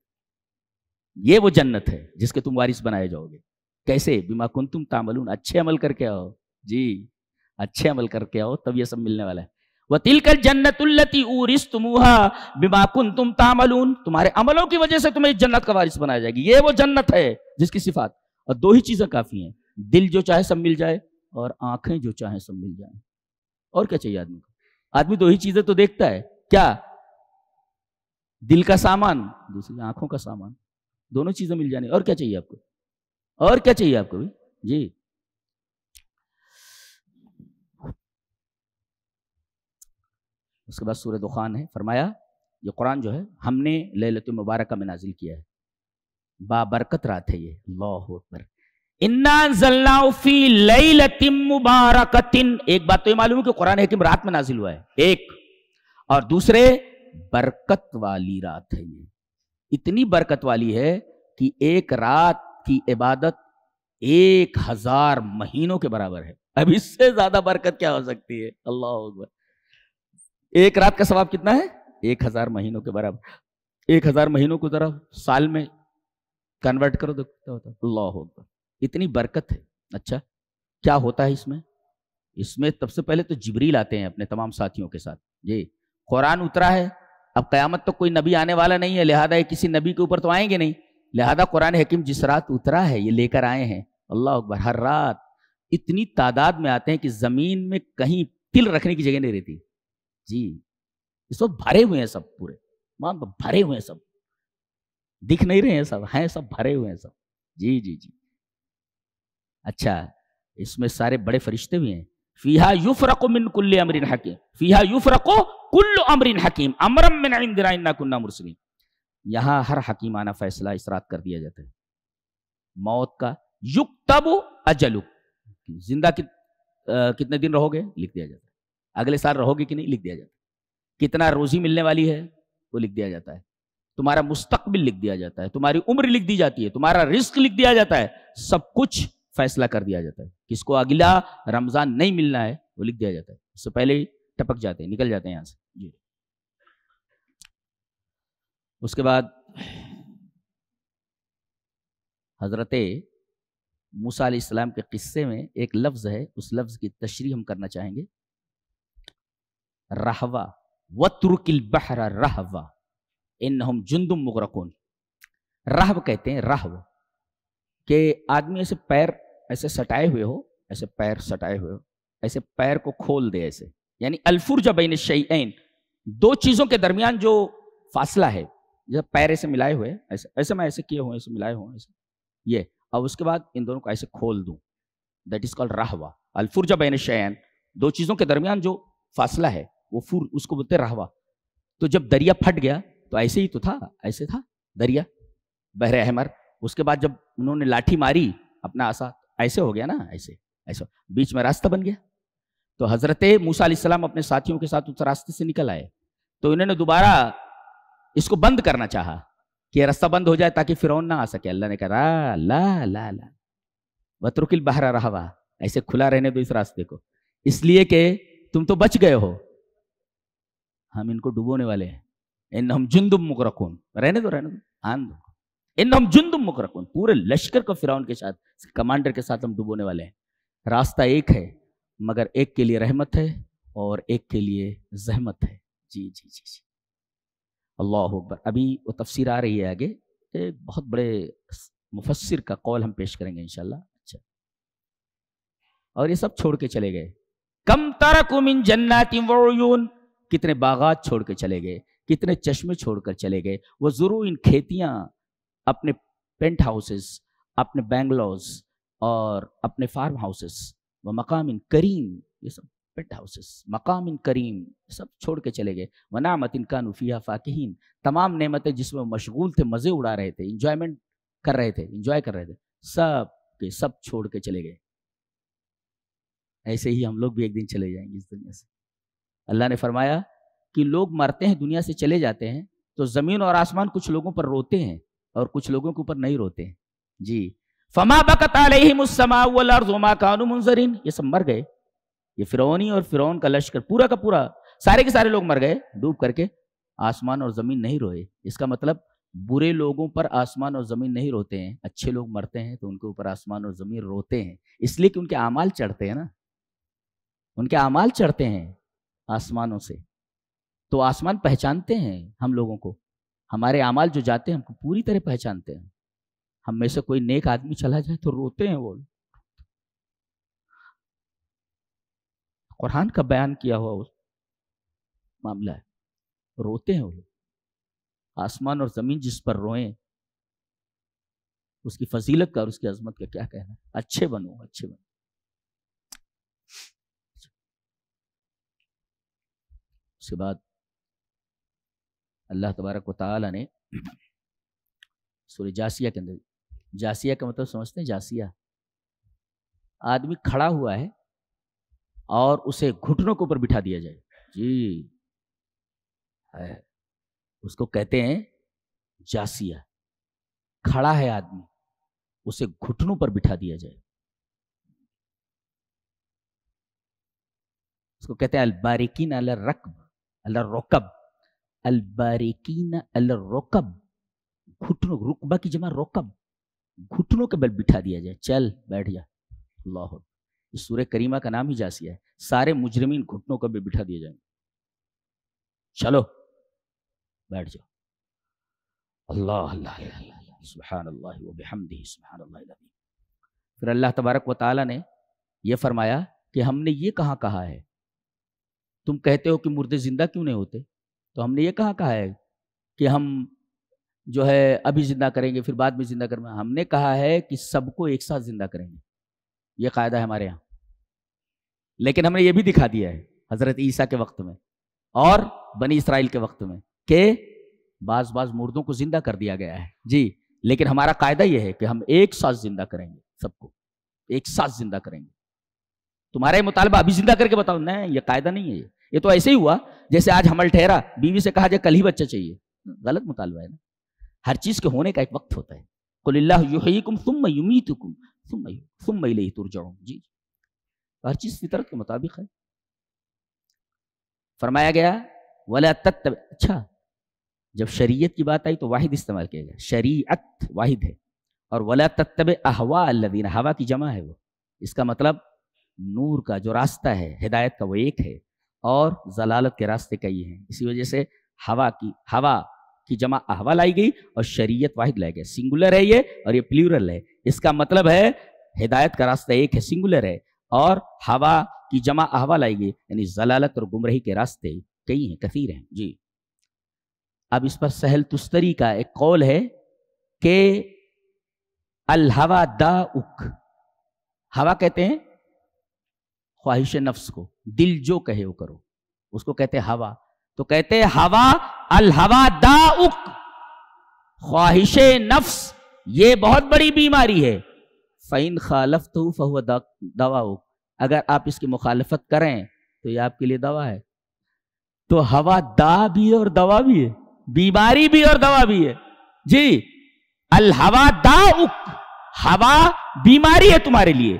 یہ وہ جنت ہے جس کے تم وارث بنائے جاؤ گے. کیسے؟ بما کنتم تعملون، اچھے عمل کر کے آؤ. جی اچھے عمل کر کے آؤ تب یہ سب ملنے والا ہے. وَتِلْكَ الْجَنَّةُ الَّتِي أُورِثْتُمُوهَا بِمَا كُنْتُمْ تَعْمَلُونَ، تمہارے عملوں کی وجہ سے تمہیں اس جنت کا وارث بنایا جائے گی. یہ وہ جنت ہے جس کی صفات. اور دو ہی چیزیں کافی ہیں، دل جو چاہے سب مل جائے اور آنکھیں جو چاہیں سب مل جائیں. اور کیا چاہیے آدمی کو؟ آدمی دو ہی چیزیں تو دیکھتا ہے، کیا؟ دل کا سامان، دوسری آنکھوں کا سامان. دونوں چیزیں مل جانے. اور کیا چاہیے آپ کو؟ اور کیا چاہیے آپ کو بھی؟ جی. اس کے بعد سورہ دخان ہے. فرمایا یہ قرآن جو ہے ہم نے لیلۃ مبارکہ میں نازل کیا ہے، بابرکت رات ہے یہ. اللہ اکبر. انا انزلناہ فی لیلۃ مبارکۃ. ایک بات تو یہ معلوم ہے کہ قرآن حکیم رات میں نازل ہوا ہے، ایک. اور دوسرے برکت والی رات ہے. یہ اتنی برکت والی ہے کہ ایک رات کی عبادت 1000 مہینوں کے برابر ہے. اب اس سے زیادہ برکت کیا ہو سکتی ہے؟ اللہ اکبر. ایک رات کا ثواب کتنا ہے؟ 1000 مہینوں کے برابر. 1000 مہینوں کو ذرا سال میں کنورٹ کرو تو کیا ہوتا ہے؟ اللہ اکبر. اتنی برکت ہے. اچھا کیا ہوتا ہے اس میں؟ اس میں سب سے پہلے تو جبریل آتے ہیں اپنے تمام ساتھیوں کے ساتھ. جی قرآن اترا ہے، اب قیامت تک کوئی نبی آنے والا نہیں ہے، لہذا کسی نبی کے اوپر تو آئیں گے نہیں، لہذا قرآن حکیم جس رات اترا ہے یہ لے کر آئے ہیں. اللہ اکبر. ہر رات اتنی تعداد میں آتے ہیں کہ زمین میں کہیں تل رکھنے کی جگہ نہیں رہتی. جی اس وقت بھرے ہوئے ہیں سب، پورے بھرے ہوئے ہیں سب، دکھ نہیں رہے ہیں سب، ہیں سب بھرے ہوئے ہیں سب. جی جی جی. اچھا اس میں سارے بڑے فرشتے بھی ہیں. فیہا یفرق من کل امر حکیم، فیہا یفرق کل امر حکیم امرا من عندنا انا کنا مرسلین. یہاں ہر حکیمانہ فیصلہ اس رات کر دیا جاتا ہے. موت کا یکتب اجلک، زندہ کتنے دن رہو گے لکھ دیا جاتا ہے. اگلے سال رہو گے کہ نہیں لکھ دیا جاتا ہے. کتنا روزی ملنے والی ہے وہ لکھ دیا جاتا ہے. تمہارا مستقبل لکھ دیا جاتا ہے، تمہاری عمر لکھ دی جاتی ہے، تمہارا رزق لکھ دیا جاتا ہے. سب کچھ فیصلہ کر دیا جاتا ہے. کس کو اگلا رمضان نہیں ملنا ہے وہ لکھ دیا جاتا ہے. اس سے پہلے ہی ٹپک جاتے ہیں، نکل جاتے ہیں یہاں سے. جی اس کے بعد حضرت موسیٰ علیہ السلام کے قصے میں ایک لفظ ہے، اس لفظ کی تشریح ہم کرنا چاہیں گے. رہوا وَاتْرُكِ الْبَحْرَ رَهْوًا إِنَّهُمْ جُنْدٌ مُغْرَقُونَ. رہو کہتے ہیں، رہو کہ آدمی ایسے پیر ایسے سٹائے ہوئے ہو، ایسے پیر سٹائے ہوئے ہو، ایسے پیر کو کھول دے ایسے. یعنی الفرج بین الشیئین، دو چیزوں کے درمیان جو فاصلہ ہے، جب پیر ایسے ملائے ہوئے ایسے ایسے میں ایسے کیے ہوئے ایسے ملائے ہوئے ایسے یہ، اور اس کے بعد ان دونوں کو ایسے کھول دوں، دیٹ از کالڈ رہوا. الفرج بین الشیئین، دو چیزوں کے درمیان جو فاصلہ ہے وہ اس کو بولتے رہوا. تو جب دریا پھٹ گیا تو ایسے ہی تو تھا، ایسے تھا دریا بحر احمر. اس کے بعد جب انہوں نے لاٹھی ماری اپنا عصا، ایسے ہو گیا نا، ایسے ایسے بیچ میں راستہ بن گیا. تو حضرت موسیٰ علیہ السلام اپنے ساتھیوں کے ساتھ اس راستے سے نکل آئے. تو انہوں نے دوبارہ اس کو بند کرنا چاہا کہ یہ راستہ بند ہو جائے تاکہ فرعون نہ آ سکے. اللہ نے کہا لا لا لا وَاتْرُكِ الْبَحْرَ رَهْوًا، ایسے کھلا رہنے دو اس راستے کو، اس لیے کہ تم تو بچ گئے ہو، ہم ان کو ڈبونے والے ہیں. انہم جند مغرقون، رہنے دو رہنے دو، آن دو. انہم جند مغرقون، پورے لشکر کو فرعون کے ساتھ، کمانڈر کے ساتھ ہم ڈبونے والے ہیں. راستہ ایک ہے مگر ایک کے لیے رحمت ہے اور ایک کے لیے زحمت ہے. جی جی جی جی اللہ اکبر. ابھی وہ تفسیر آ رہی ہے آگے، ایک بہت بڑے مفسر کا قول ہم پیش کریں گے انشاءاللہ. اچھا اور یہ سب چھوڑ کے چلے گئے. کم ترکوا من جنات وعیون، کتنے باغات چھوڑ کے چلے گئے، کتنے چشمے چھوڑ کر چلے گئے. وہ ضرور ان کھیتیاں، اپنے پینٹ ہاؤسز، اپنے بینگلوز اور اپنے فارم ہاؤسز، وہ مقام کریم، یہ سب پینٹ ہاؤسز، مقام کریم سب چھوڑ کے چلے گئے. ونعمت کانوا فیہا فاکہین، تمام نعمتیں جس میں مشغول تھے، مزے اڑا رہے تھے، انجوائمنٹ کر رہے تھے، انجوائے کر رہے تھے، سب کے سب چھوڑ کے چلے گئے. ایسے ہی ہم لوگ بھی ایک دن چلے جائیں گے اس دنیا سے. اللہ نے فرمایا کہ لوگ مرتے ہیں، دنیا سے چلے جاتے ہیں، تو زمین اور آسمان کچھ لوگوں پر روتے ہیں اور کچھ لوگوں کے اوپر نہیں روتے ہیں. جی فما بکت علیہم السماء والارض وما كانوا منظرین، یہ سب مر گئے. یہ فرعونی اور فرعون کا لشکر پورا کا پورا، سارے کے سارے لوگ مر گئے ڈوب کر کے. آسمان اور زمین نہیں روئے. اس کا مطلب برے لوگوں پر آسمان اور زمین نہیں روتے ہیں، اچھے لوگ مرتے ہیں تو ان کے اوپر آسمان اور زمین روتے ہیں، اس لیے کہ ان کے اعمال چڑھتے ہیں نا، ان کے اعمال چڑھتے ہیں. آسمانوں سے. تو آسمان پہچانتے ہیں ہم لوگوں کو، ہمارے اعمال جو جاتے ہیں ہم کو پوری طرح پہچانتے ہیں. ہم میں سے کوئی نیک آدمی چلا جائے تو روتے ہیں. وہ قرآن کا بیان کیا ہوا معاملہ ہے، روتے ہیں وہ لوگ. آسمان اور زمین جس پر روئیں، اس کی فضیلت کا اور اس کی عظمت کا کیا کہنا. اچھے بنو، اچھے بنو. اس کے بعد اللہ تبارک و تعالی نے سورہ جاسیہ کے اندر، جاسیہ کا مطلب سمجھتے ہیں؟ جاسیہ آدمی کھڑا ہوا ہے اور اسے گھٹنوں کے اوپر بٹھا دیا جائے. جی اس کو کہتے ہیں جاسیہ. کھڑا ہے آدمی، اسے گھٹنوں پر بٹھا دیا جائے. اس کو کہتے ہیں البارکین علی الرکب، علی الرکب، البارکین علی الرکب. گھٹنوں، رکبہ کی جمع رکب، گھٹنوں کے بل بٹھا دیا جائے. چل بیٹھ جا. اللہ، اس سورہ کریمہ کا نام ہی جاسیہ ہے. سارے مجرمین گھٹنوں کے بل بٹھا دیے جائیں. چلو بیٹھ جاؤ. اللہ اللہ اللہ، سبحان اللہ وبحمدہ، سبحان اللہ العظیم. پھر اللہ تبارک و تعالی نے یہ فرمایا کہ ہم نے یہ کہاں کہا ہے، تم کہتے ہو کہ مردے زندہ کیوں نہیں ہوتے، تو ہم نے یہ کہا ہے کہ ہم جو ہے ابھی زندہ کریں گے پھر بعد میں زندہ کریں گے. ہم نے کہا ہے کہ سب کو ایک ساتھ زندہ کریں گے. یہ قاعدہ ہے ہمارے یہاں. لیکن ہم نے یہ بھی دکھا دیا ہے حضرت عیسیٰ کے وقت میں اور بنی اسرائیل کے وقت میں کہ بعض مردوں کو زندہ کر دیا گیا ہے. جی لیکن ہمارا قاعدہ یہ ہے کہ ہم ایک ساتھ زندہ کریں گے، سب کو ایک ساتھ زندہ کریں گے. تمہارا یہ مطالبہ ابھی زندہ کر کے بتاؤ، نہیں یہ قاعدہ نہیں ہے. یہ تو ایسے ہی ہوا جیسے آج حمل ٹھہرا، بیوی سے کہا جائے کل ہی بچہ چاہیے. غلط مطالبہ ہے نا. ہر چیز کے ہونے کا ایک وقت ہوتا ہے. قل اللہ یحییکم ثم یمیتکم ثم الیہ ترجعون. جی ہر چیز فطرت کے مطابق ہے. فرمایا گیا ولا تتبع. اچھا جب شریعت کی بات آئی تو واحد استعمال کیا گیا، شریعت واحد ہے. اور ولا تتبع اہواء الذین، ہوا کی جمع ہے وہ. اس کا مطلب نور کا جو راستہ ہے، ہدایت کا، وہ ایک ہے اور ضلالت کے راستے کئی ہیں. اسی وجہ سے ہوا کی جمع احوا لائی گئی اور شریعت واحد لائی گئی. سنگولر ہے یہ اور یہ پلیورل ہے. اس کا مطلب ہے ہدایت کا راستہ ایک ہے، سنگولر ہے، اور ہوا کی جمع احوا لائی گئی، یعنی ضلالت اور گمراہی کے راستے کئی ہیں، کثیر ہیں. جی اب اس پر سہل تستری کا ایک قول ہے کہ الہوا داؤک، ہوا کہتے ہیں خواہش نفس کو، دل جو کہے وہ کرو، اس کو کہتے ہیں ہوا. تو کہتے ہیں ہوا الہوا داؤک، خواہش نفس یہ بہت بڑی بیماری ہے. فَإِنْ خَالَفْتَهُ فَهُوَ دَوَاؤُکَ، اگر آپ اس کی مخالفت کریں تو یہ آپ کے لیے دوا ہے. تو ہوا دا بھی ہے اور دوا بھی ہے، بیماری بھی اور دوا بھی ہے. جی الہوا داؤک، ہوا بیماری ہے تمہارے لیے.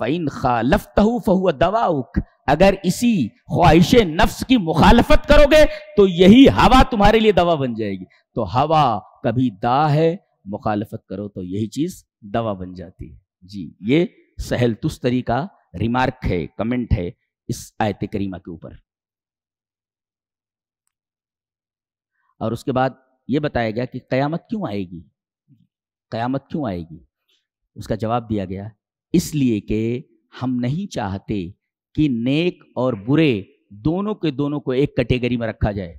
فَإِنْ خَالَفْتَهُ فَهُوَ دَوَاؤُکَ، اگر اسی خواہش نفس کی مخالفت کرو گے تو یہی ہوا تمہارے لیے دوا بن جائے گی. تو ہوا کبھی دا ہے، مخالفت کرو تو یہی چیز دوا بن جاتی ہے. جی یہ سہل تستری کا ریمارک ہے، کمنٹ ہے اس آیت کریمہ کے اوپر. اور اس کے بعد یہ بتایا گیا کہ قیامت کیوں آئے گی، قیامت کیوں آئے گی. اس کا جواب دیا گیا اس لیے کہ ہم نہیں چاہتے کہ نیک اور برے دونوں کے دونوں کو ایک کیٹیگری میں رکھا جائے.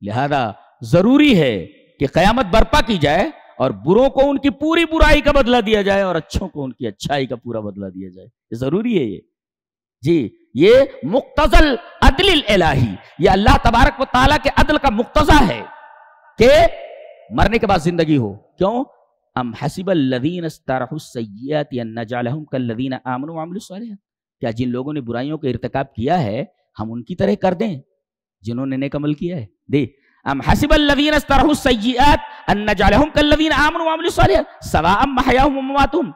لہذا ضروری ہے کہ قیامت برپا کی جائے اور بروں کو ان کی پوری برائی کا بدلہ دیا جائے اور اچھوں کو ان کی اچھائی کا پورا بدلہ دیا جائے. یہ ضروری ہے. یہ جی یہ مقتضی العدل الالہی، یہ اللہ تبارک و تعالیٰ کے عدل کا مقتضا ہے کہ مرنے کے بعد زندگی ہو. کیوں؟ ام حسب الذین استرحوا السیئات ان نجعلہم کالذین آمنوا وعملوا الصالحات، کیا جن لوگوں نے برائیوں کا ارتکاب کیا ہے ہم ان کی طرح کر دیں جنہوں نے نیک عمل کیا ہے. دے ام حسب الذین استرحوا السیئات ان نجعلہم کالذین آمنوا وعملوا الصالحات سواء محیاہم ومماتہم،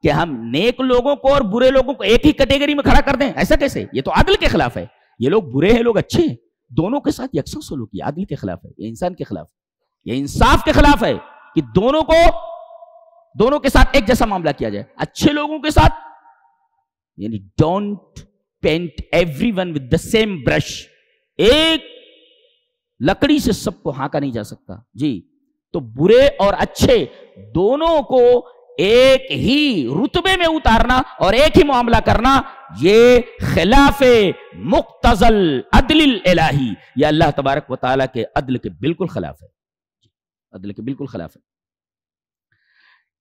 کہ ہم نیک لوگوں کو اور برے لوگوں کو ایک ہی کیٹیگری میں کھڑا کر دیں. ایسا کیسے؟ یہ تو عدل کے خلاف ہے. یہ لوگ برے ہیں، لوگ اچھے ہیں، دونوں کے ساتھ یکساں سلوک. یہ عدل کے خلاف ہے، یہ انسان کے خلاف ہے، یہ انصاف کے خلاف ہے کہ دونوں کے ساتھ ایک جیسا معاملہ کیا جائے. اچھے لوگوں کے ساتھ یعنی don't paint everyone with the same brush. ایک لکڑی سے سب کو ہانکا نہیں جا سکتا جی. تو برے اور اچھے دونوں کو ایک ہی رتبے میں اتارنا اور ایک ہی معاملہ کرنا، یہ خلاف مقتضل عدل الہی، یہ اللہ تبارک و تعالیٰ کے عدل کے بالکل خلاف ہے، عدل کے بالکل خلاف ہے.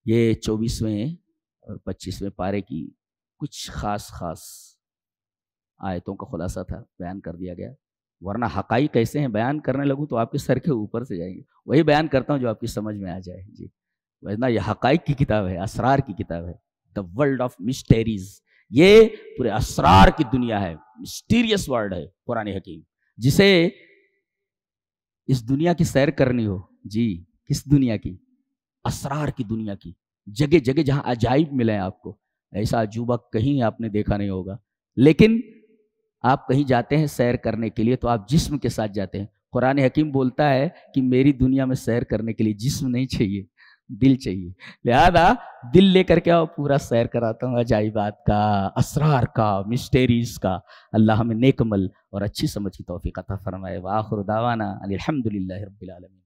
یہ 24ویں اور 25ویں پارے کی کچھ خاص آیتوں کا خلاصہ تھا، بیان کر دیا گیا. ورنہ حقائق کیسے ہیں بیان کرنے لگوں تو آپ کے سر کے اوپر سے جائیں گے. وہی بیان کرتا ہوں جو آپ کی سمجھ میں آ جائے جی. ورنہ یہ حقائق کی کتاب ہے، اسرار کی کتاب ہے، دا ورلڈ آف مسٹریز. یہ پورے اسرار کی دنیا ہے، مسٹیریس ورلڈ ہے قرآن حکیم. جسے اس دنیا کی سیر کرنی ہو جی، کس دنیا کی؟ اسرار کی دنیا کی. جگہ جگہ جہاں عجائب ملے آپ کو، ایسا عجوبہ کہیں آپ نے دیکھا نہیں ہوگا. لیکن آپ کہیں جاتے ہیں سیر کرنے کے لیے تو آپ جسم کے ساتھ جاتے ہیں. قرآن حکیم بولتا ہے کہ میری دنیا میں سیر کرنے کے لیے جسم نہیں چاہیے، دل چاہیے. لہذا دل لے کر کے آؤ، پورا سیر کراتا ہوں عجائبات کا، اسرار کا، مسٹریز کا. اللہ ہمیں نیک عمل اور اچھی سمجھ کی توفیق عطا فرمائے. وآخر دعوانا الحمدللہ رب العالمین.